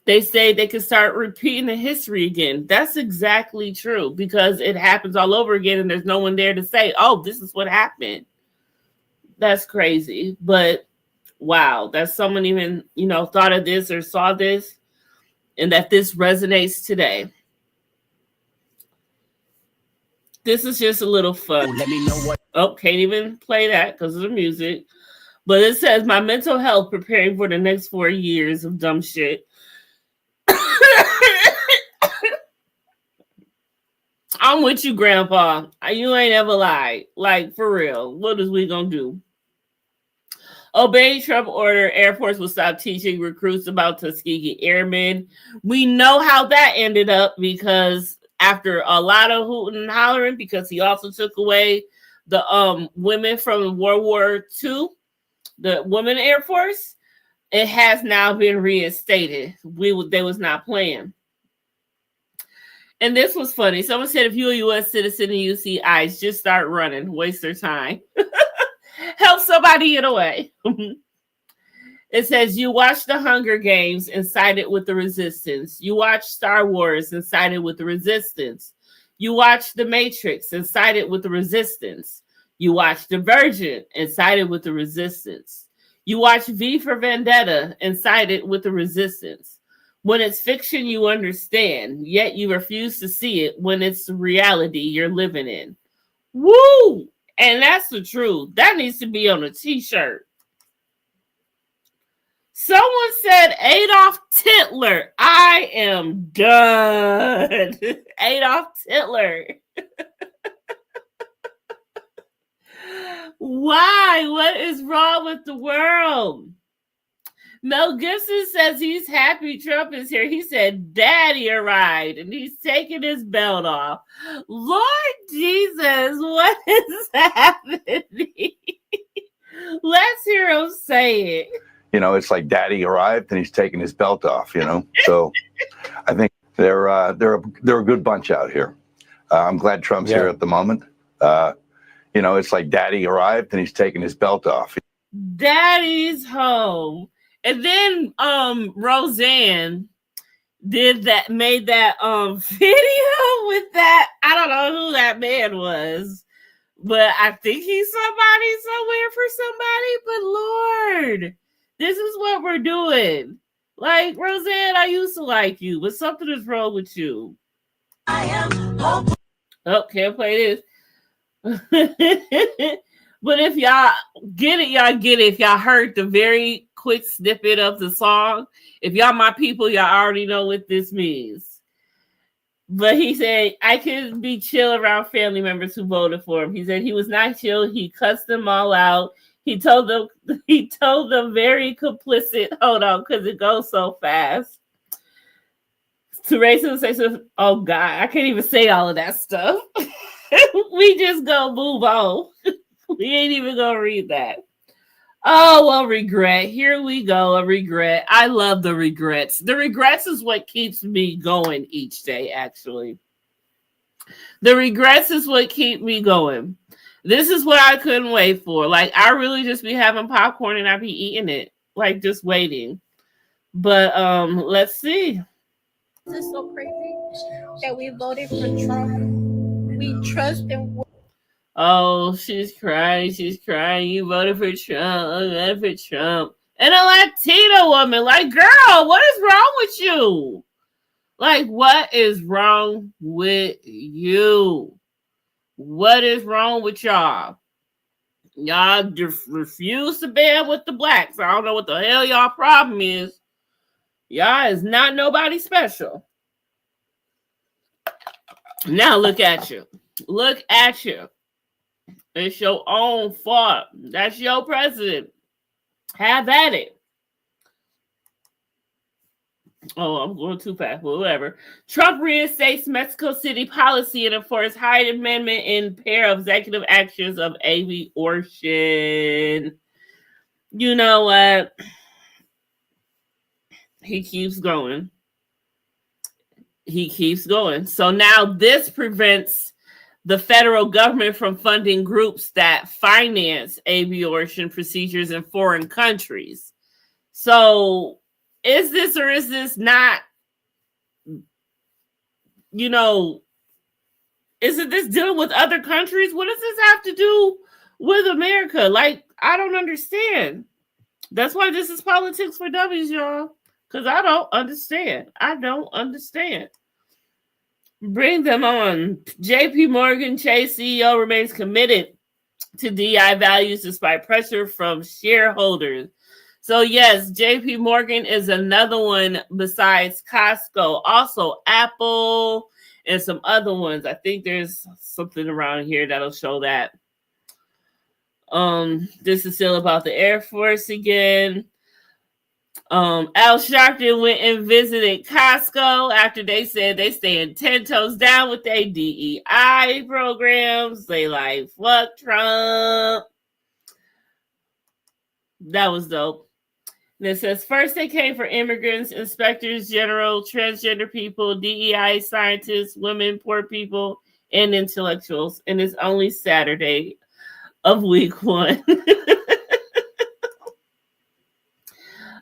Speaker 1: They say they can start repeating the history again. That's exactly true because it happens all over again and there's no one there to say, oh, this is what happened. That's crazy. But wow, that someone even, thought of this or saw this and that this resonates today. This is just a little fun.
Speaker 20: Let me know what.
Speaker 1: Oh, can't even play that because of the music. But it says, my mental health preparing for the next 4 years of dumb shit. I'm with you, Grandpa. You ain't ever lied. Like, for real. What is we gonna do? Obey Trump order. Air Force will stop teaching recruits about Tuskegee Airmen. We know how that ended up because after a lot of hooting and hollering, because he also took away the women from World War II, the women Air Force, it has now been reinstated. They was not playing. And this was funny. Someone said, if you're a U.S. citizen and you see ICE, just start running. Waste their time. Help somebody get away. It says, you watch the Hunger Games and sided with the resistance. You watch Star Wars and sided with the resistance. You watch The Matrix and sided with the resistance. You watch Divergent and sided with the resistance. You watch V for Vendetta and sided with the resistance. When it's fiction, you understand, yet you refuse to see it when it's the reality you're living in. Woo! And that's the truth. That needs to be on a t-shirt. Someone said Adolf Hitler. I am done. Adolf Hitler. Why? What is wrong with the world? Mel Gibson says he's happy Trump is here. He said, Daddy arrived, and he's taking his belt off. Lord Jesus, what is happening? Let's hear him say it.
Speaker 21: You know, it's like Daddy arrived, and he's taking his belt off, you know? So I think they're a good bunch out here. I'm glad Trump's here at the moment. You know, it's like Daddy arrived, and he's taking his belt off.
Speaker 1: Daddy's home. And then Roseanne made that video with that. I don't know who that man was, but I think he's somebody somewhere for somebody. But Lord, this is what we're doing. Like, Roseanne, I used to like you, but something is wrong with you. I am hope. Oh, can't play this. But if y'all get it, y'all get it. If y'all heard the very quick snippet of the song, if y'all my people, y'all already know what this means. But he said, I could be chill around family members who voted for him. He said he was not chill. He cussed them all out. He told them very complicit. Hold on, because it goes so fast. To racism, say so. Oh God, I can't even say all of that stuff. We just go move on. We ain't even gonna read that. Oh, well, regret. Here we go. A regret. I love the regrets. The regrets is what keeps me going each day, actually. The regrets is what keep me going. This is what I couldn't wait for. Like, I really just be having popcorn and I be eating it. Like, just waiting. But let's see.
Speaker 22: This is so crazy that we voted for Trump. We trust and
Speaker 1: oh, she's crying. She's crying. You voted for Trump. I voted for Trump. And a Latina woman. Like, girl, what is wrong with you? Like, what is wrong with you? What is wrong with y'all? Y'all refuse to band with the blacks. I don't know what the hell y'all problem is. Y'all is not nobody special. Now look at you. Look at you. It's your own fault. That's your president. Have at it. Oh, I'm going too fast. Well, whatever. Trump reinstates Mexico City policy and enforces Hyde Amendment in pair of executive actions of abortion. You know what? He keeps going. He keeps going. So now this prevents the federal government from funding groups that finance abortion procedures in foreign countries. So is this or is this not, you know, isn't this dealing with other countries? What does this have to do with America? Like, I don't understand. That's why this is Politics for Dummies, y'all. Because I don't understand. I don't understand. Bring them on. JP Morgan Chase CEO remains committed to DI values despite pressure from shareholders. So yes, JP Morgan is another one besides Costco. Also Apple and some other ones. I think there's something around here that'll show that. This is still about the Air Force again. Al Sharpton went and visited Costco after they said they stand 10 toes down with their DEI programs. They like, fuck Trump. That was dope. And it says, first they came for immigrants, inspectors general, transgender people, DEI scientists, women, poor people, and intellectuals. And it's only Saturday of week 1.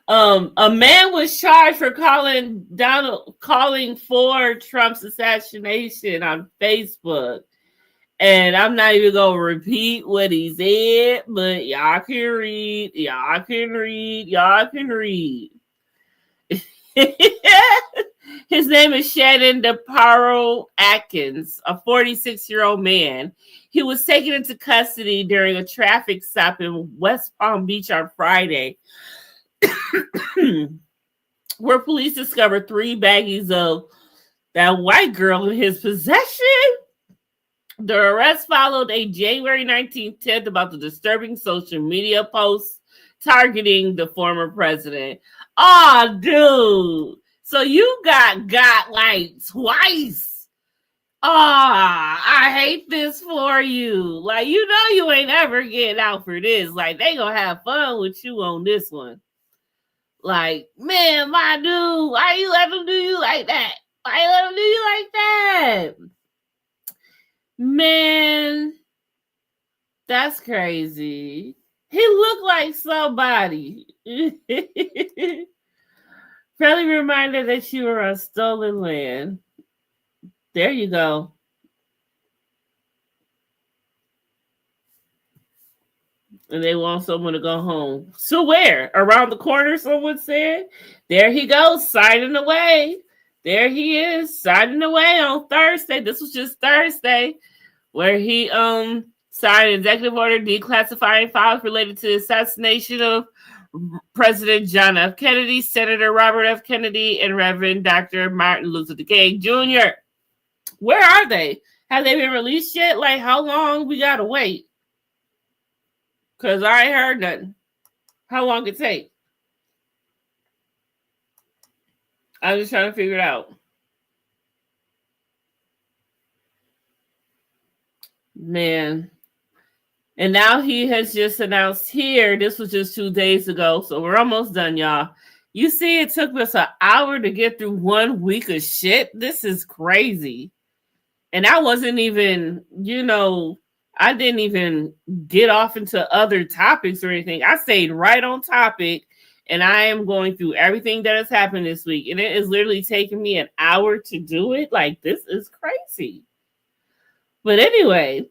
Speaker 1: A man was charged for calling for Trump's assassination on Facebook. And I'm not even going to repeat what he said, but y'all can read. His name is Shannon DeParo Atkins, a 46-year-old man. He was taken into custody during a traffic stop in West Palm Beach on Friday, where police discovered 3 baggies of that white girl in his possession. The arrest followed a January 19th tip about the disturbing social media posts targeting the former president. Oh, dude. So you got like twice. I hate this for you. Like, you know you ain't ever getting out for this. Like, they gonna have fun with you on this one. Like, man, my dude, why you let them do you like that? Why you let them do you like that? Man, that's crazy. He looked like somebody. Friendly reminder that you were on stolen land. There you go. And they want someone to go home. So where? Around the corner, someone said. There he goes, signing away. There he is, signing away on Thursday. This was just Thursday, where he signed an executive order declassifying files related to the assassination of President John F. Kennedy, Senator Robert F. Kennedy, and Reverend Dr. Martin Luther King Jr. Where are they? Have they been released yet? Like, how long we gotta wait? Because I ain't heard nothing. How long it take? I'm just trying to figure it out. Man. And now he has just announced here, this was just 2 days ago, so we're almost done, y'all. You see, it took us an hour to get through 1 week of shit. This is crazy. And I wasn't even, I didn't even get off into other topics or anything. I stayed right on topic, and I am going through everything that has happened this week. And it is literally taking me an hour to do it. Like, this is crazy. But anyway,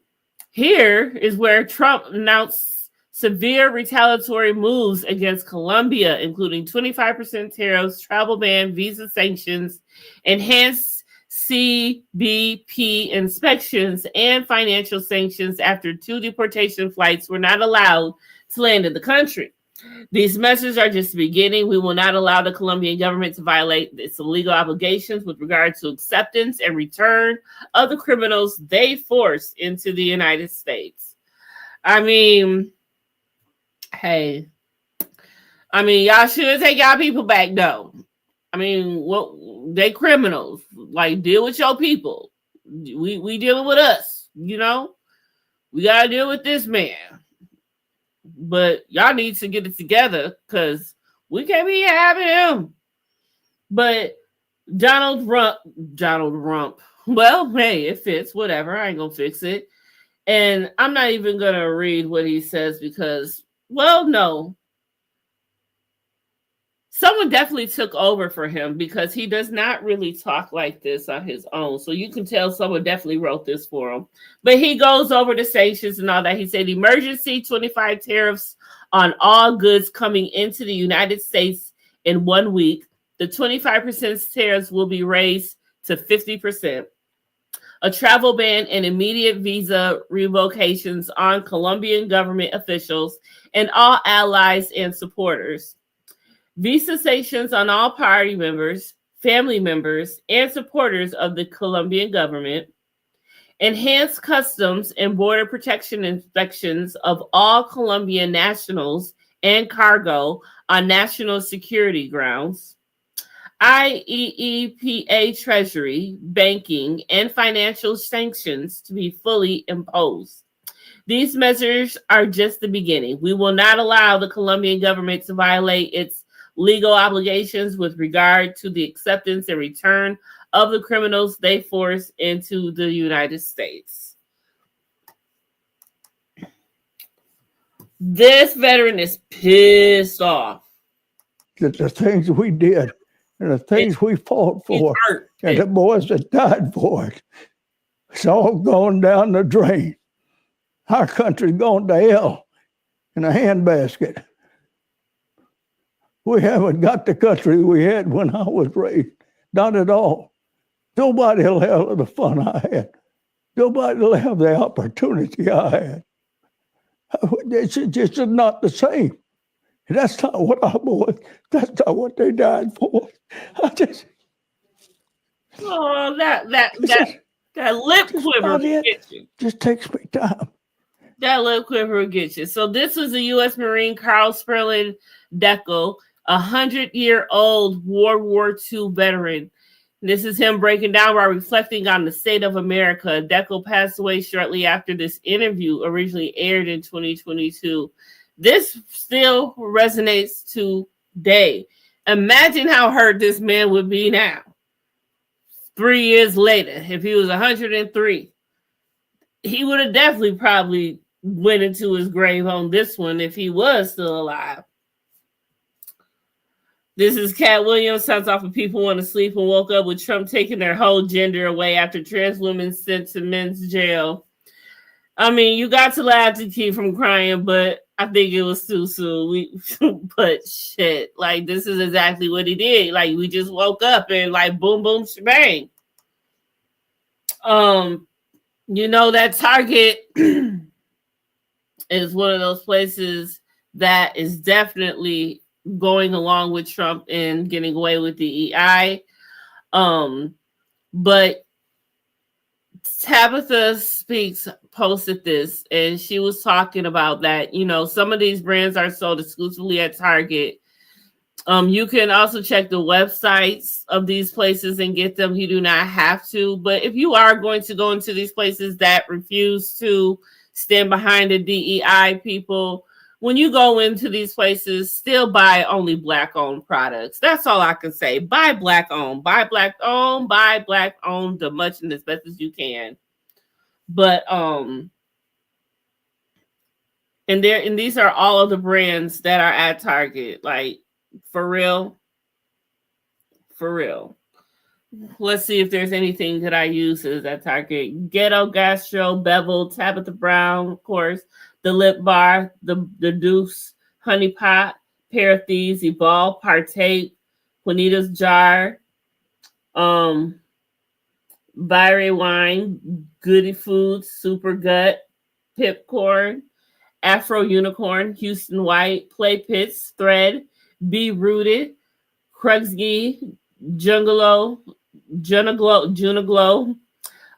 Speaker 1: here is where Trump announced severe retaliatory moves against Colombia, including 25% tariffs, travel ban, visa sanctions, enhanced CBP inspections, and financial sanctions after 2 deportation flights were not allowed to land in the country. These measures are just the beginning. We will not allow the Colombian government to violate its legal obligations with regard to acceptance and return of the criminals they forced into the United States. I mean, hey. Y'all should take y'all people back, though. They criminals. Like, deal with your people. We dealing with us, We got to deal with this man. But y'all need to get it together because we can't be having him. But Donald Rump. Well, hey, it fits. Whatever. I ain't going to fix it. And I'm not even going to read what he says because, well, no. Someone definitely took over for him because he does not really talk like this on his own. So you can tell someone definitely wrote this for him. But he goes over the sanctions and all that. He said emergency 25 tariffs on all goods coming into the United States in 1 week. The 25% tariffs will be raised to 50%. a travel ban and immediate visa revocations on Colombian government officials and all allies and supporters. Visa sanctions on all party members, family members, and supporters of the Colombian government. Enhanced customs and border protection inspections of all Colombian nationals and cargo on national security grounds. IEEPA Treasury, banking, and financial sanctions to be fully imposed. These measures are just the beginning. We will not allow the Colombian government to violate its legal obligations with regard to the acceptance and return of the criminals they force into the United States. This veteran is pissed off.
Speaker 3: The things we did and the things we fought for and the boys that died for it, it's all going down the drain. Our country's gone to hell in a handbasket. We haven't got the country we had when I was raised. Not at all. Nobody will have the fun I had. Nobody will have the opportunity I had. It's just not the same. That's not what our boys, that's not what they died for.
Speaker 1: Oh, that lip quiver will get you.
Speaker 3: Just takes me time.
Speaker 1: That lip quiver will get you. So this was the U.S. Marine Carl Sperling Deckel, a 100-year-old World War II veteran. This is him breaking down while reflecting on the state of America. Deckel passed away shortly after this interview originally aired in 2022. This still resonates today. Imagine how hurt this man would be now, 3 years later, if he was 103. He would have definitely probably went into his grave on this one if he was still alive. This is Cat Williams. Sounds off of people want to sleep and woke up with Trump taking their whole gender away after trans women sent to men's jail. I mean, you got to laugh to keep from crying, but I think it was too soon. But shit, like this is exactly what he did. Like we just woke up and like boom, boom, shebang. You know that Target is one of those places that is definitely going along with Trump and getting away with DEI. But Tabitha Speaks posted this, and she was talking about that, you know, some of these brands are sold exclusively at Target. You can also check the websites of these places and get them. You do not have to, but if you are going to go into these places that refuse to stand behind the DEI people, when you go into these places, still buy only Black-owned products. That's all I can say. Buy Black-owned. Buy Black-owned. Buy Black-owned as much and as best as you can. But and these are all of the brands that are at Target. Like for real. For real. Let's see if there's anything that I use at Target. Ghetto Gastro, Bevel, Tabitha Brown, of course. The Lip Bar, the Deuce, Honey Pot, Pair of Thieves, Evolve, Partake, Juanita's Jar, Byre Wine, Goody Foods, Super Gut, Pipcorn, Afro Unicorn, Houston White, Play Pits, Thread, Be Rooted, Krugsky, Junaglow,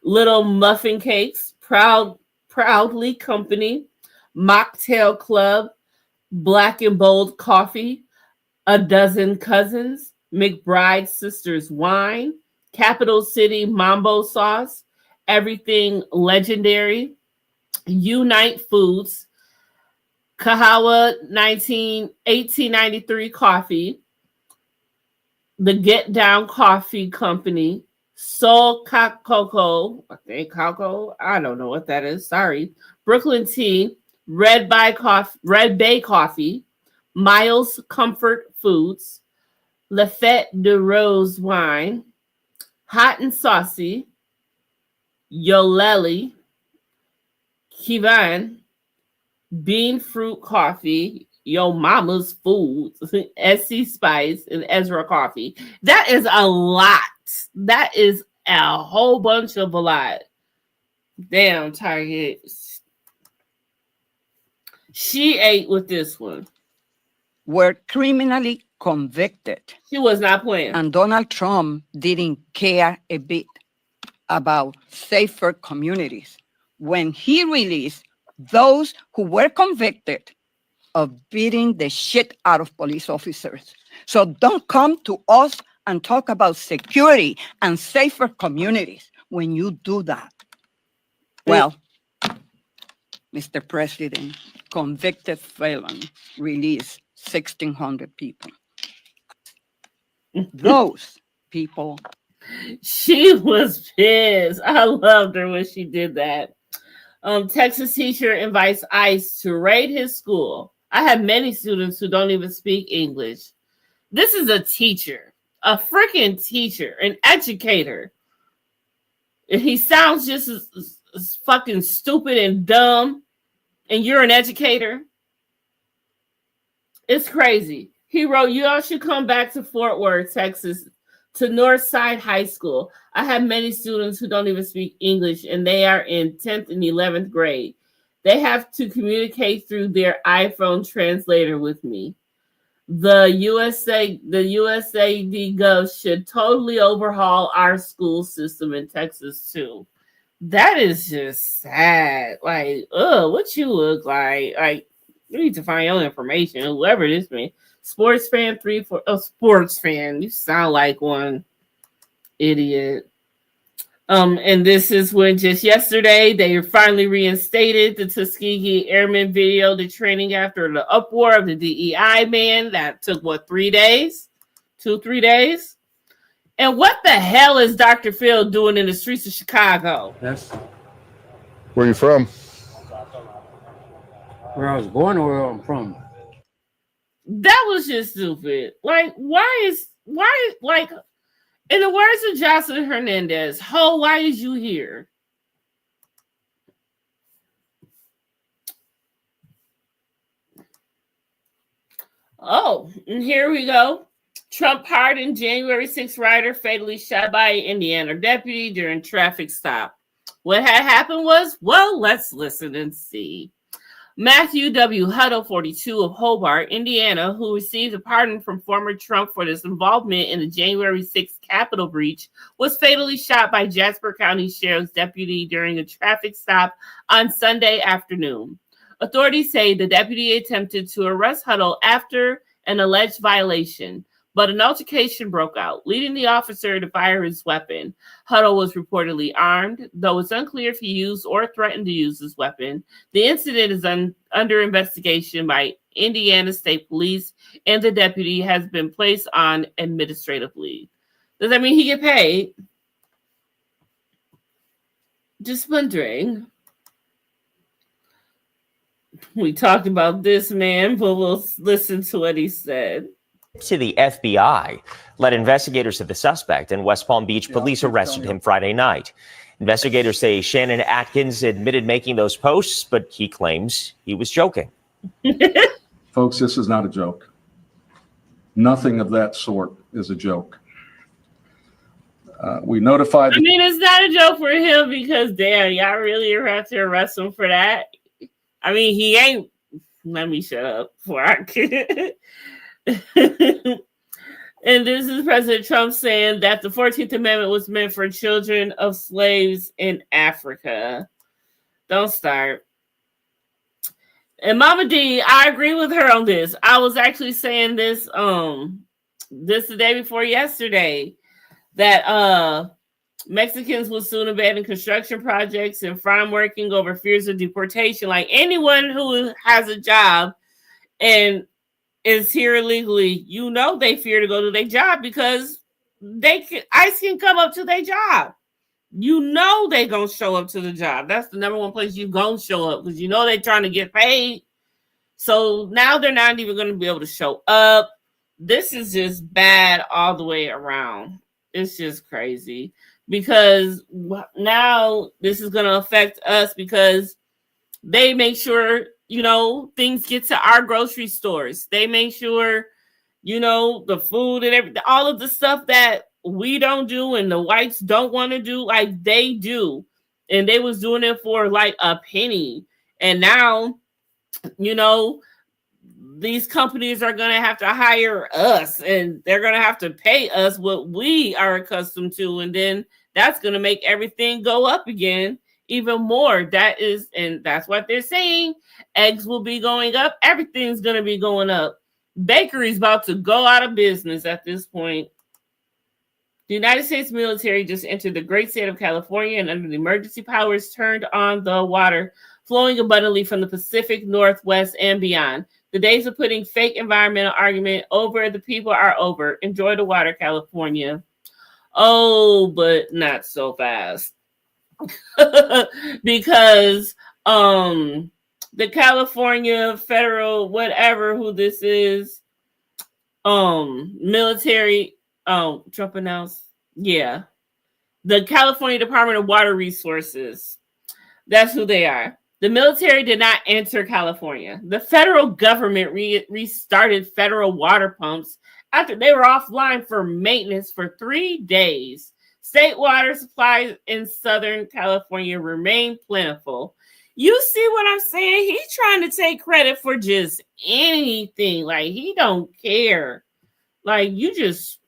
Speaker 1: Little Muffin Cakes, Proudly Company, Mocktail Club, Black and Bold Coffee, A Dozen Cousins, McBride Sisters Wine, Capital City Mambo Sauce, Everything Legendary, Unite Foods, Kahawa 1893 Coffee, The Get Down Coffee Company, Soul Cocoa, I don't know what that is, sorry, Brooklyn Tea, Red Bay Coffee, Miles Comfort Foods, Lafette de Rose Wine, Hot and Saucy, Yoleli, Kivan, Bean Fruit Coffee, Yo Mama's Foods, SC Spice, and Ezra Coffee. That is a lot. That is a whole bunch of a lot. Damn, Target. She ate with this one.
Speaker 4: Were criminally convicted.
Speaker 1: She was not playing.
Speaker 4: And Donald Trump didn't care a bit about safer communities when he released those who were convicted of beating the shit out of police officers. So don't come to us and talk about security and safer communities when you do that. Well, Mr. President, convicted felon released 1,600 people. Those people.
Speaker 1: She was pissed. I loved her when she did that. Texas teacher invites ICE to raid his school. I have many students who don't even speak English. This is a teacher, a freaking teacher, an educator. And he sounds just as fucking stupid and dumb, and you're an educator. It's crazy. He wrote, "You all should come back to Fort Worth, Texas, to Northside High School. I have many students who don't even speak English, and they are in 10th and 11th grade. They have to communicate through their iPhone translator with me. The USAID Gov should totally overhaul our school system in Texas too." That is just sad. Like, what you look like? Like, you need to find your information, whoever this means. Sports fan 3-4. Oh, sports fan. You sound like one idiot. And this is when just yesterday they finally reinstated the Tuskegee Airmen video, the training after the uproar of the DEI man. That took 3 days? 2-3 days? And what the hell is Dr. Phil doing in the streets of Chicago?
Speaker 20: That's
Speaker 18: Where are you from?
Speaker 20: where I was born or where I'm from.
Speaker 1: That was just stupid. Like, why, like, in the words of Jocelyn Hernandez, "Ho, why is you here?" Oh, and here we go. Trump pardoned January 6th rider fatally shot by an Indiana deputy during traffic stop. What had happened was, well, let's listen and see. Matthew W. Huddle, 42, of Hobart, Indiana, who received a pardon from former Trump for his involvement in the January 6th Capitol breach, was fatally shot by Jasper County Sheriff's deputy during a traffic stop on Sunday afternoon. Authorities say the deputy attempted to arrest Huddle after an alleged violation, but an altercation broke out, leading the officer to fire his weapon. Huddle was reportedly armed, though it's unclear if he used or threatened to use his weapon. The incident is under investigation by Indiana State Police, and the deputy has been placed on administrative leave. Does that mean he get paid? Just wondering. We talked about this man, but we'll listen to what he said.
Speaker 23: To the FBI led investigators to the suspect, and West Palm Beach police arrested him Friday night. Investigators say Shannon Atkins admitted making those posts, but he claims he was joking.
Speaker 24: Folks, this is not a joke. Nothing of that sort is a joke. We notified.
Speaker 1: I mean, it's not a joke for him because, damn, y'all really have to arrest him for that. I mean, he ain't. Let me shut up before I can. And this is President Trump saying that the 14th Amendment was meant for children of slaves in Africa. Don't start. And Mama D, I agree with her on this. I was actually saying this the day before yesterday that Mexicans will soon abandon construction projects and farm working over fears of deportation. Like anyone who has a job and is here illegally, you know they fear to go to their job because ICE can come up to their job. You know they gonna show up to the job. That's the number one place you gonna show up because you know they're trying to get paid. So now they're not even gonna be able to show up. This is just bad all the way around. It's just crazy because now this is gonna affect us because they make sure, you know, things get to our grocery stores. They make sure, you know, the food and everything, all of the stuff that we don't do and the whites don't want to do, like they do. and they was doing it for like a penny. And now, you know, these companies are going to have to hire us, and they're going to have to pay us what we are accustomed to. And then that's going to make everything go up again even more. And that's what they're saying. Eggs will be going up. Everything's going to be going up. Bakery's about to go out of business at this point. The United States military just entered the great state of California, and under the emergency powers turned on the water flowing abundantly from the Pacific Northwest and beyond. The days of putting fake environmental argument over the people are over. Enjoy the water, California. Oh, but not so fast. Because the California federal, whatever who this is, military, Trump announced, yeah, the California Department of Water Resources. That's who they are. The military did not enter California. The federal government restarted federal water pumps after they were offline for maintenance for 3 days. State water supplies in Southern California remain plentiful. You see what I'm saying? He's trying to take credit for just anything. Like, he don't care. Like, you just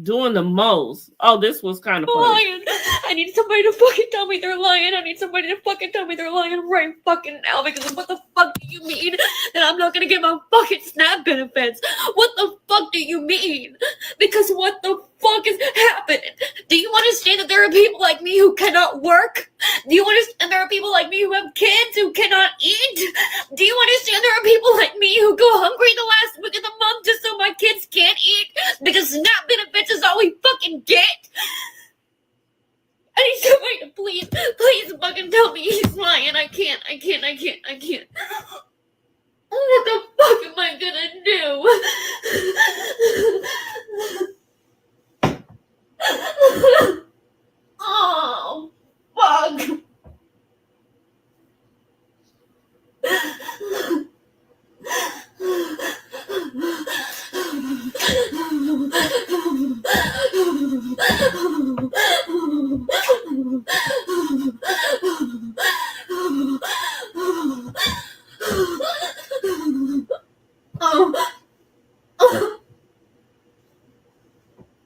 Speaker 1: doing the most. Oh, this was kind of funny.
Speaker 22: Lying. I need somebody to fucking tell me they're lying. I need somebody to fucking tell me they're lying right fucking now, because what the fuck do you mean that I'm not gonna get my fucking SNAP benefits? What the fuck do you mean? Because what the fuck is happening? Do you understand that there are people like me who cannot work? Do you understand there are people like me who have kids who cannot eat? Do you understand there are people like me who go hungry the last week of the month just so my kids can't eat? Because SNAP benefits is all we fucking get. I need somebody to please fucking tell me he's lying. I can't. What the fuck am I gonna do? Oh, fuck.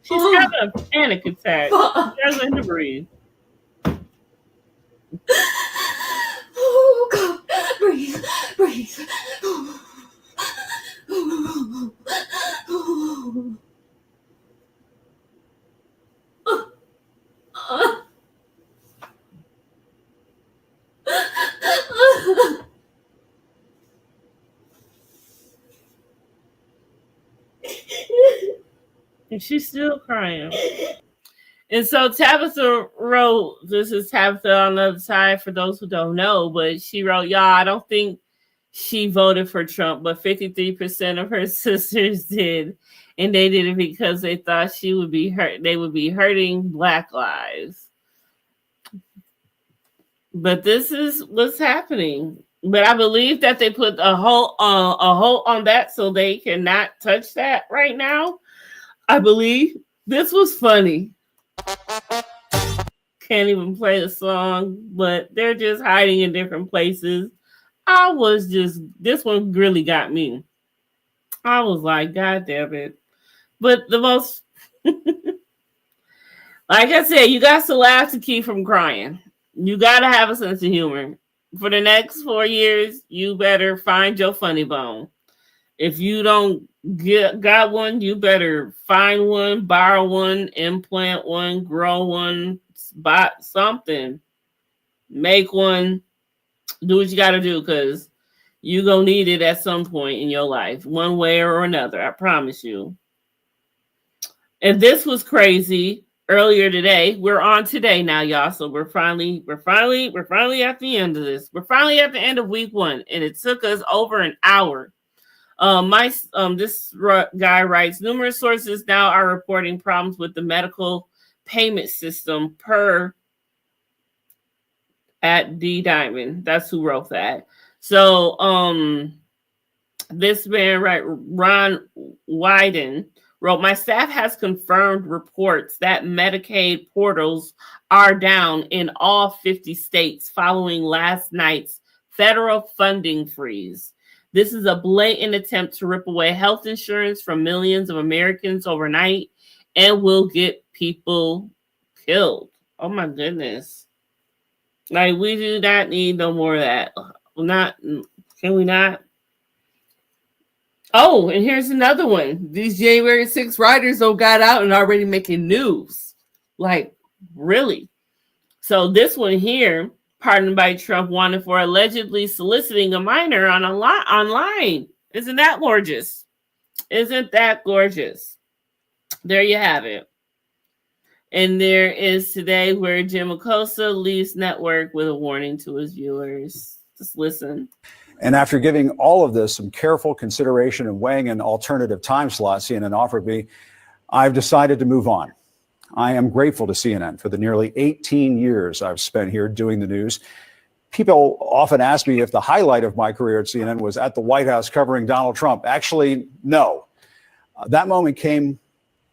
Speaker 1: She's having a panic attack. She's struggling to breathe.
Speaker 22: Oh, God. Breathe.
Speaker 1: And she's still crying. And so Tabitha wrote, this is Tabitha on the other side for those who don't know, but she wrote, y'all, I don't think she voted for Trump, but 53% of her sisters did. And they did it because they thought she would be hurt. They would be hurting Black lives. But this is what's happening. But I believe that they put a hold on that so they cannot touch that right now. I believe this was funny. Can't even play the song, but they're just hiding in different places. This one really got me. I was like, God damn it. But the most, like I said, you got to laugh to keep from crying. You got to have a sense of humor. For the next 4 years, you better find your funny bone. If you don't got one, you better find one, borrow one, implant one, grow one, buy something, make one, do what you got to do, because you're going to need it at some point in your life, one way or another, I promise you. And this was crazy earlier today. We're on today now, y'all. So we're finally at the end of this. We're finally at the end of week 1, and it took us over an hour. This guy writes, numerous sources now are reporting problems with the medical payment system at D Diamond. That's who wrote that. So this man, right, Ron Wyden, wrote, my staff has confirmed reports that Medicaid portals are down in all 50 states following last night's federal funding freeze. This is a blatant attempt to rip away health insurance from millions of Americans overnight and will get people killed. Oh my goodness. Like, we do not need no more of that. Can we not? Oh, and here's another one. These January 6th writers got out and already making news. Like, really? So this one here, pardoned by Trump, wanted for allegedly soliciting a minor online. Isn't that gorgeous? Isn't that gorgeous? There you have it. And there is today where Jim Acosta leaves network with a warning to his viewers. Just listen.
Speaker 5: And after giving all of this some careful consideration and weighing an alternative time slot CNN offered me, I've decided to move on. I am grateful to CNN for the nearly 18 years I've spent here doing the news. People often ask me if the highlight of my career at CNN was at the White House covering Donald Trump. Actually, no. That moment came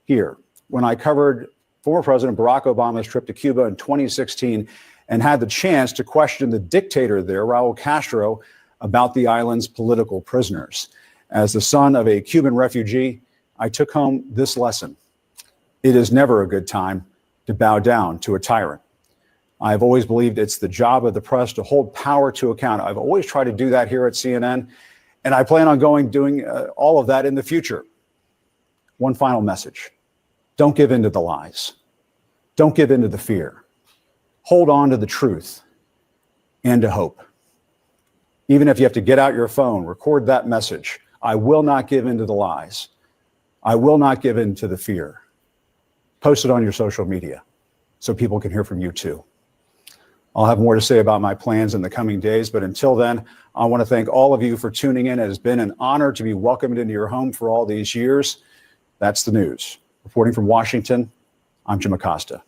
Speaker 5: here when I covered former President Barack Obama's trip to Cuba in 2016 and had the chance to question the dictator there, Raul Castro, about the island's political prisoners. As the son of a Cuban refugee, I took home this lesson. It is never a good time to bow down to a tyrant. I've always believed it's the job of the press to hold power to account. I've always tried to do that here at CNN, and I plan on doing all of that in the future. One final message. Don't give in to the lies. Don't give in to the fear. Hold on to the truth and to hope. Even if you have to get out your phone, record that message. I will not give in to the lies. I will not give in to the fear. Post it on your social media so people can hear from you too. I'll have more to say about my plans in the coming days, but until then, I want to thank all of you for tuning in. It has been an honor to be welcomed into your home for all these years. That's the news. Reporting from Washington, I'm Jim Acosta.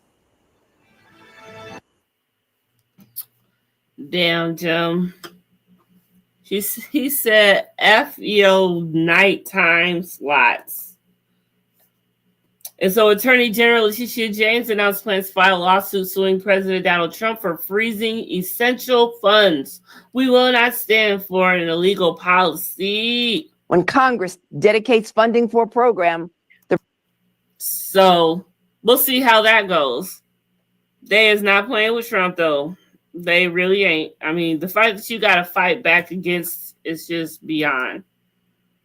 Speaker 1: Damn, Jim. He said, F your nighttime slots. And so Attorney General Letitia James announced plans to file a lawsuit suing President Donald Trump for freezing essential funds. We will not stand for an illegal policy.
Speaker 6: When Congress dedicates funding for a program,
Speaker 1: so we'll see how that goes. They is not playing with Trump, though. They really ain't. I mean, the fight that you got to fight back against is just beyond.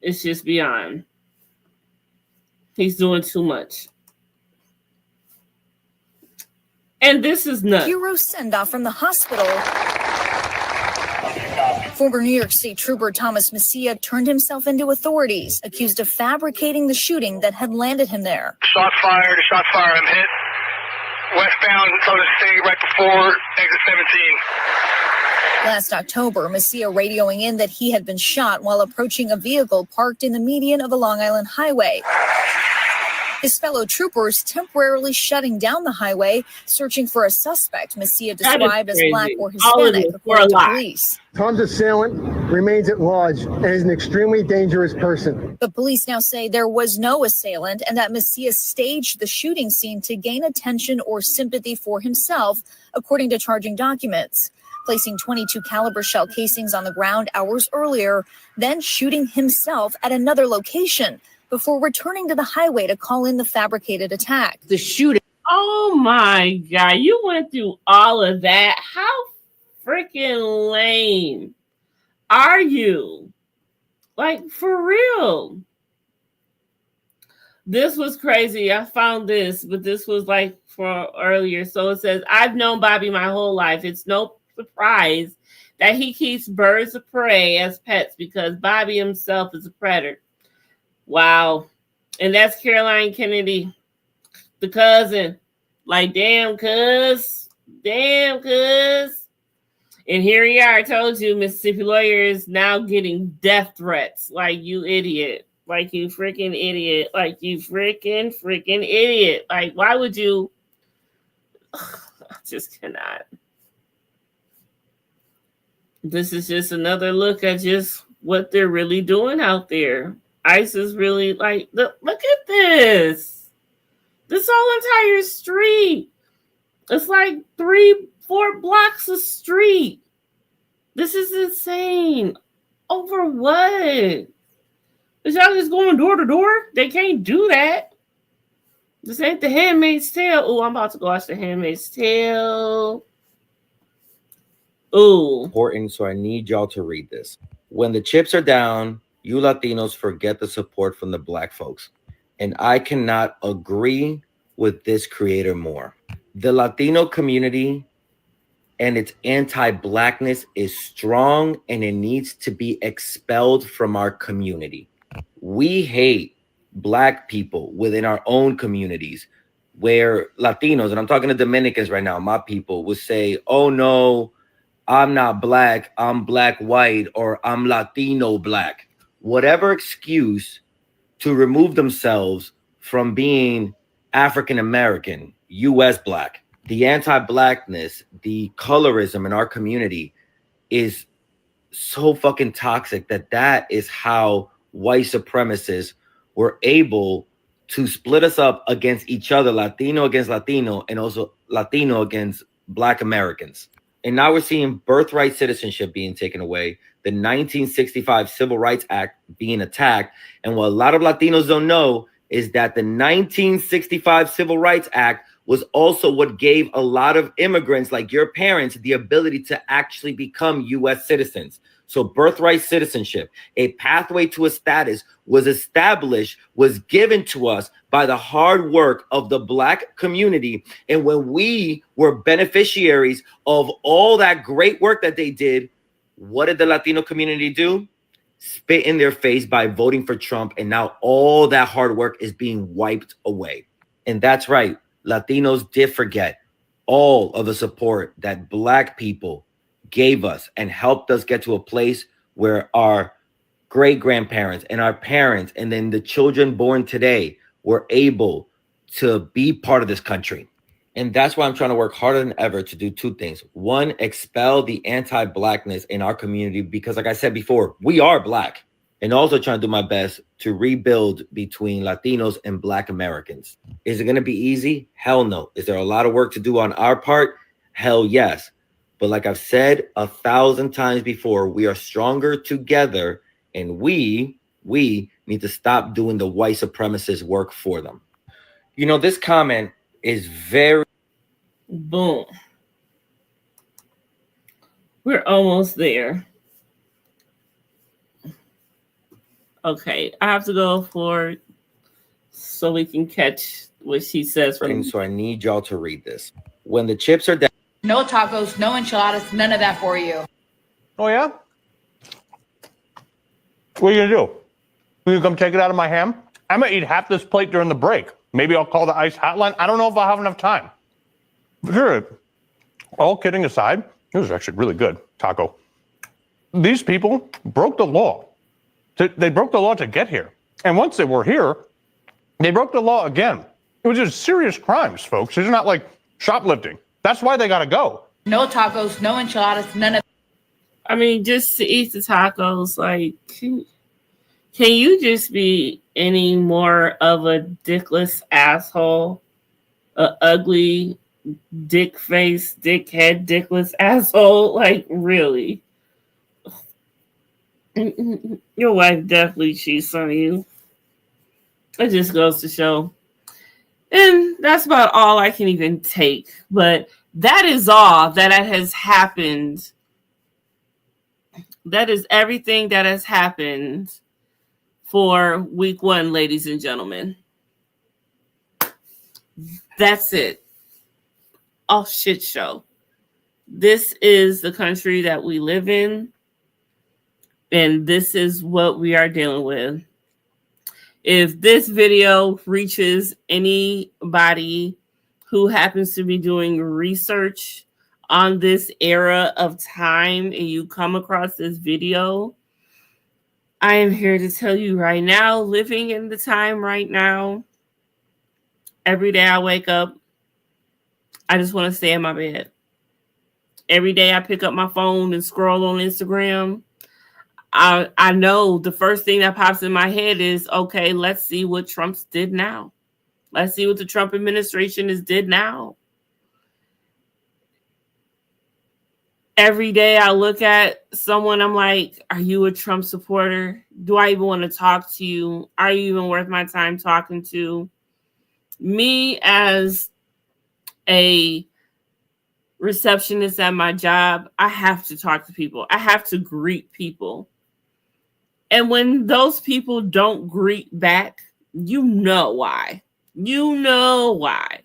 Speaker 1: It's just beyond. He's doing too much. And this is nuts.
Speaker 7: Hero send-off from the hospital. Former New York State Trooper Thomas Messia turned himself into authorities, accused of fabricating the shooting that had landed him there.
Speaker 10: Shot fired, I'm hit. Westbound, Dakota City, right before exit 17.
Speaker 7: Last October, Messia radioing in that he had been shot while approaching a vehicle parked in the median of a Long Island highway. His fellow troopers temporarily shutting down the highway, searching for a suspect Messia described as Black or Hispanic, according to police.
Speaker 25: Tom's assailant remains at large and is an extremely dangerous person.
Speaker 7: But police now say there was no assailant and that Messia staged the shooting scene to gain attention or sympathy for himself, according to charging documents. Placing 22 caliber shell casings on the ground hours earlier, then shooting himself at another location before returning to the highway to call in the fabricated attack.
Speaker 6: The shooting.
Speaker 1: Oh my God, you went through all of that. How freaking lame are you? Like, for real. This was crazy. I found this, but this was like for earlier. So it says, I've known Bobby my whole life. It's no surprise that he keeps birds of prey as pets because Bobby himself is a predator. Wow. And that's Caroline Kennedy, the cousin. Like, damn, cuz. Damn, cuz. And here we are. I told you, Mississippi lawyer is now getting death threats. Like, you idiot. Like, you freaking idiot. Like, you freaking idiot. Like, why would you? I just cannot. This is just another look at just what they're really doing out there. ICE is really like, look at at this. This whole entire street. It's like 3-4 blocks of street. This is insane. Over what? Is y'all just going door to door? They can't do that. This ain't The Handmaid's Tale. Oh, I'm about to go watch The Handmaid's Tale. Oh.
Speaker 2: Important, so I need y'all to read this. When the chips are down, you Latinos forget the support from the Black folks. And I cannot agree with this creator more. The Latino community and its anti-Blackness is strong, and it needs to be expelled from our community. We hate Black people within our own communities, where Latinos, and I'm talking to Dominicans right now, my people would say, oh no, I'm not Black, I'm Black white, or I'm Latino Black. Whatever excuse to remove themselves from being African American, US Black. The anti-Blackness, the colorism in our community is so fucking toxic that is how white supremacists were able to split us up against each other, Latino against Latino, and also Latino against Black Americans. And now we're seeing birthright citizenship being taken away, the 1965 Civil Rights Act being attacked. And what a lot of Latinos don't know is that the 1965 Civil Rights Act was also what gave a lot of immigrants like your parents the ability to actually become US citizens. So birthright citizenship, a pathway to a status, was established, was given to us by the hard work of the Black community. And when we were beneficiaries of all that great work that they did, what did the Latino community do? Spit in their face by voting for Trump. And now all that hard work is being wiped away. And that's right. Latinos did forget all of the support that Black people gave us and helped us get to a place where our great-grandparents and our parents and then the children born today were able to be part of this country. And that's why I'm trying to work harder than ever to do two things. One, expel the anti-Blackness in our community, because like I said before, we are Black. And also trying to do my best to rebuild between Latinos and Black Americans. Is it going to be easy? Hell no. Is there a lot of work to do on our part? Hell yes. But like I've said 1,000 times before, we are stronger together, and we need to stop doing the white supremacist work for them. You know, this comment is very...
Speaker 1: Boom. We're almost there. Okay, I have to go forward so we can catch what she says.
Speaker 2: So I need y'all to read this. When the chips are down...
Speaker 8: No tacos, no enchiladas, none of that for you.
Speaker 9: Oh, yeah? What are you going to do? Will you come take it out of my ham? I'm going to eat half this plate during the break. Maybe I'll call the ICE hotline. I don't know if I'll have enough time. But sure, all kidding aside, it was actually really good taco. These people broke the law. They broke the law to get here. And once they were here, they broke the law again. It was just serious crimes, folks. It's not like shoplifting. That's why they got to go.
Speaker 8: No tacos, no enchiladas, none of...
Speaker 1: I mean, just to eat the tacos, like, can you just be any more of a dickless asshole? A ugly, dick face, dickhead, dickless asshole? Like, really? Your wife definitely cheats on you. It just goes to show. And that's about all I can even take. But that is all that has happened. That is everything that has happened for week 1, ladies and gentlemen. That's it. A shit show. This is the country that we live in. And this is what we are dealing with. If this video reaches anybody who happens to be doing research on this era of time and you come across this video, I am here to tell you right now, living in the time right now, every day I wake up, I just want to stay in my bed. Every day I pick up my phone and scroll on Instagram, I know the first thing that pops in my head is, okay, let's see what Trump's did now. Let's see what the Trump administration is did now. Every day I look at someone, I'm like, are you a Trump supporter? Do I even want to talk to you? Are you even worth my time talking to? Me as a receptionist at my job, I have to talk to people. I have to greet people. And when those people don't greet back, you know why. You know why.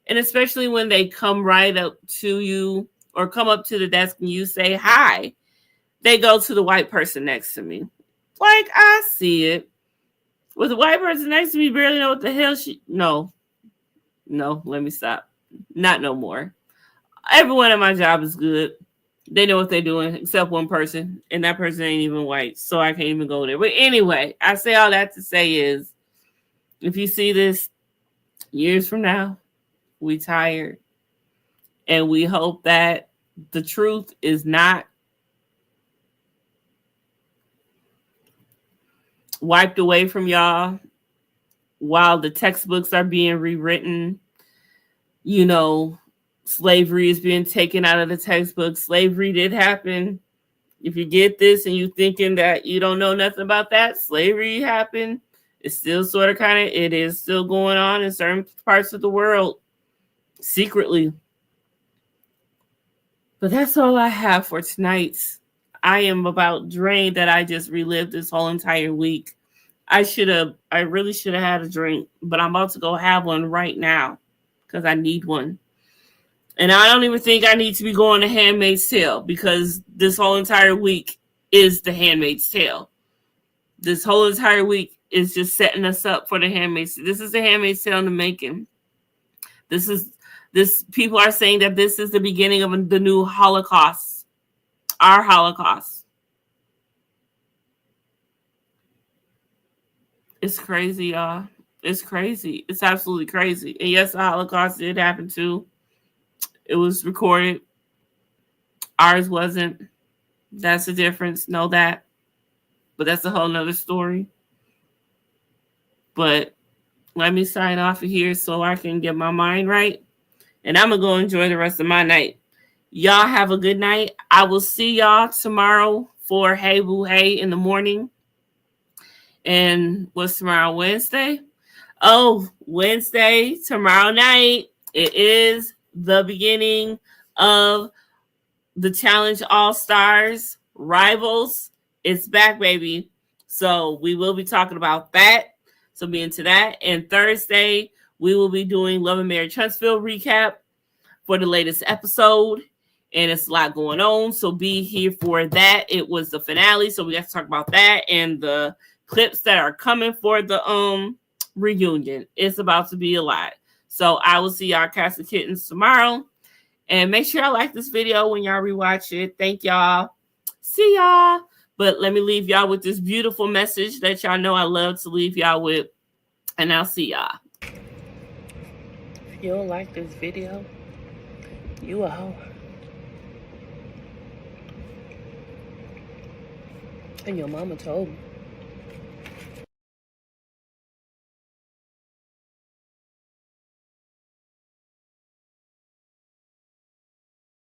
Speaker 1: And especially when they come right up to you or come up to the desk and you say hi, they go to the white person next to me. Like, I see it. With the white person next to me, barely know what the hell she... No, let me stop. Not no more. Everyone at my job is good. They know what they're doing, except one person, and that person ain't even white, so I can't even go there. But anyway, I say all that to say is, if you see this years from now, we tired, and we hope that the truth is not wiped away from y'all while the textbooks are being rewritten. You know, slavery is being taken out of the textbook. Slavery did happen. If you get this and you thinking that you don't know nothing about that, slavery happened. It's still sort of kind of, it is still going on in certain parts of the world secretly. But that's all I have for tonight. I am about drained that I just relived this whole entire week. I really should have had a drink, but I'm about to go have one right now because I need one. And I don't even think I need to be going to Handmaid's Tale because this whole entire week is the Handmaid's Tale. This whole entire week is just setting us up for the Handmaid's Tale. This is the Handmaid's Tale in the making. People are saying that this is the beginning of the new Holocaust. Our Holocaust. It's crazy, y'all. It's crazy. It's absolutely crazy. And yes, the Holocaust did happen too. It was recorded. Ours wasn't. That's the difference. Know that. But that's a whole nother story. But let me sign off of here so I can get my mind right. And I'm going to go enjoy the rest of my night. Y'all have a good night. I will see y'all tomorrow for Hey Boo Hey in the morning. And what's tomorrow? Wednesday? Oh, Wednesday, tomorrow night. It is the beginning of the Challenge All-Stars Rivals. It's back, baby. So we will be talking about that. So be into that. And Thursday, we will be doing Love and Marriage Huntsville recap for the latest episode. And it's a lot going on. So be here for that. It was the finale. So we have to talk about that and the clips that are coming for the reunion. It's about to be a lot. So I will see y'all cats and kittens tomorrow. And make sure y'all like this video when y'all rewatch it. Thank y'all. See y'all. But let me leave y'all with this beautiful message that y'all know I love to leave y'all with. And I'll see y'all. If you don't like this video, you a hoe. And your mama told me.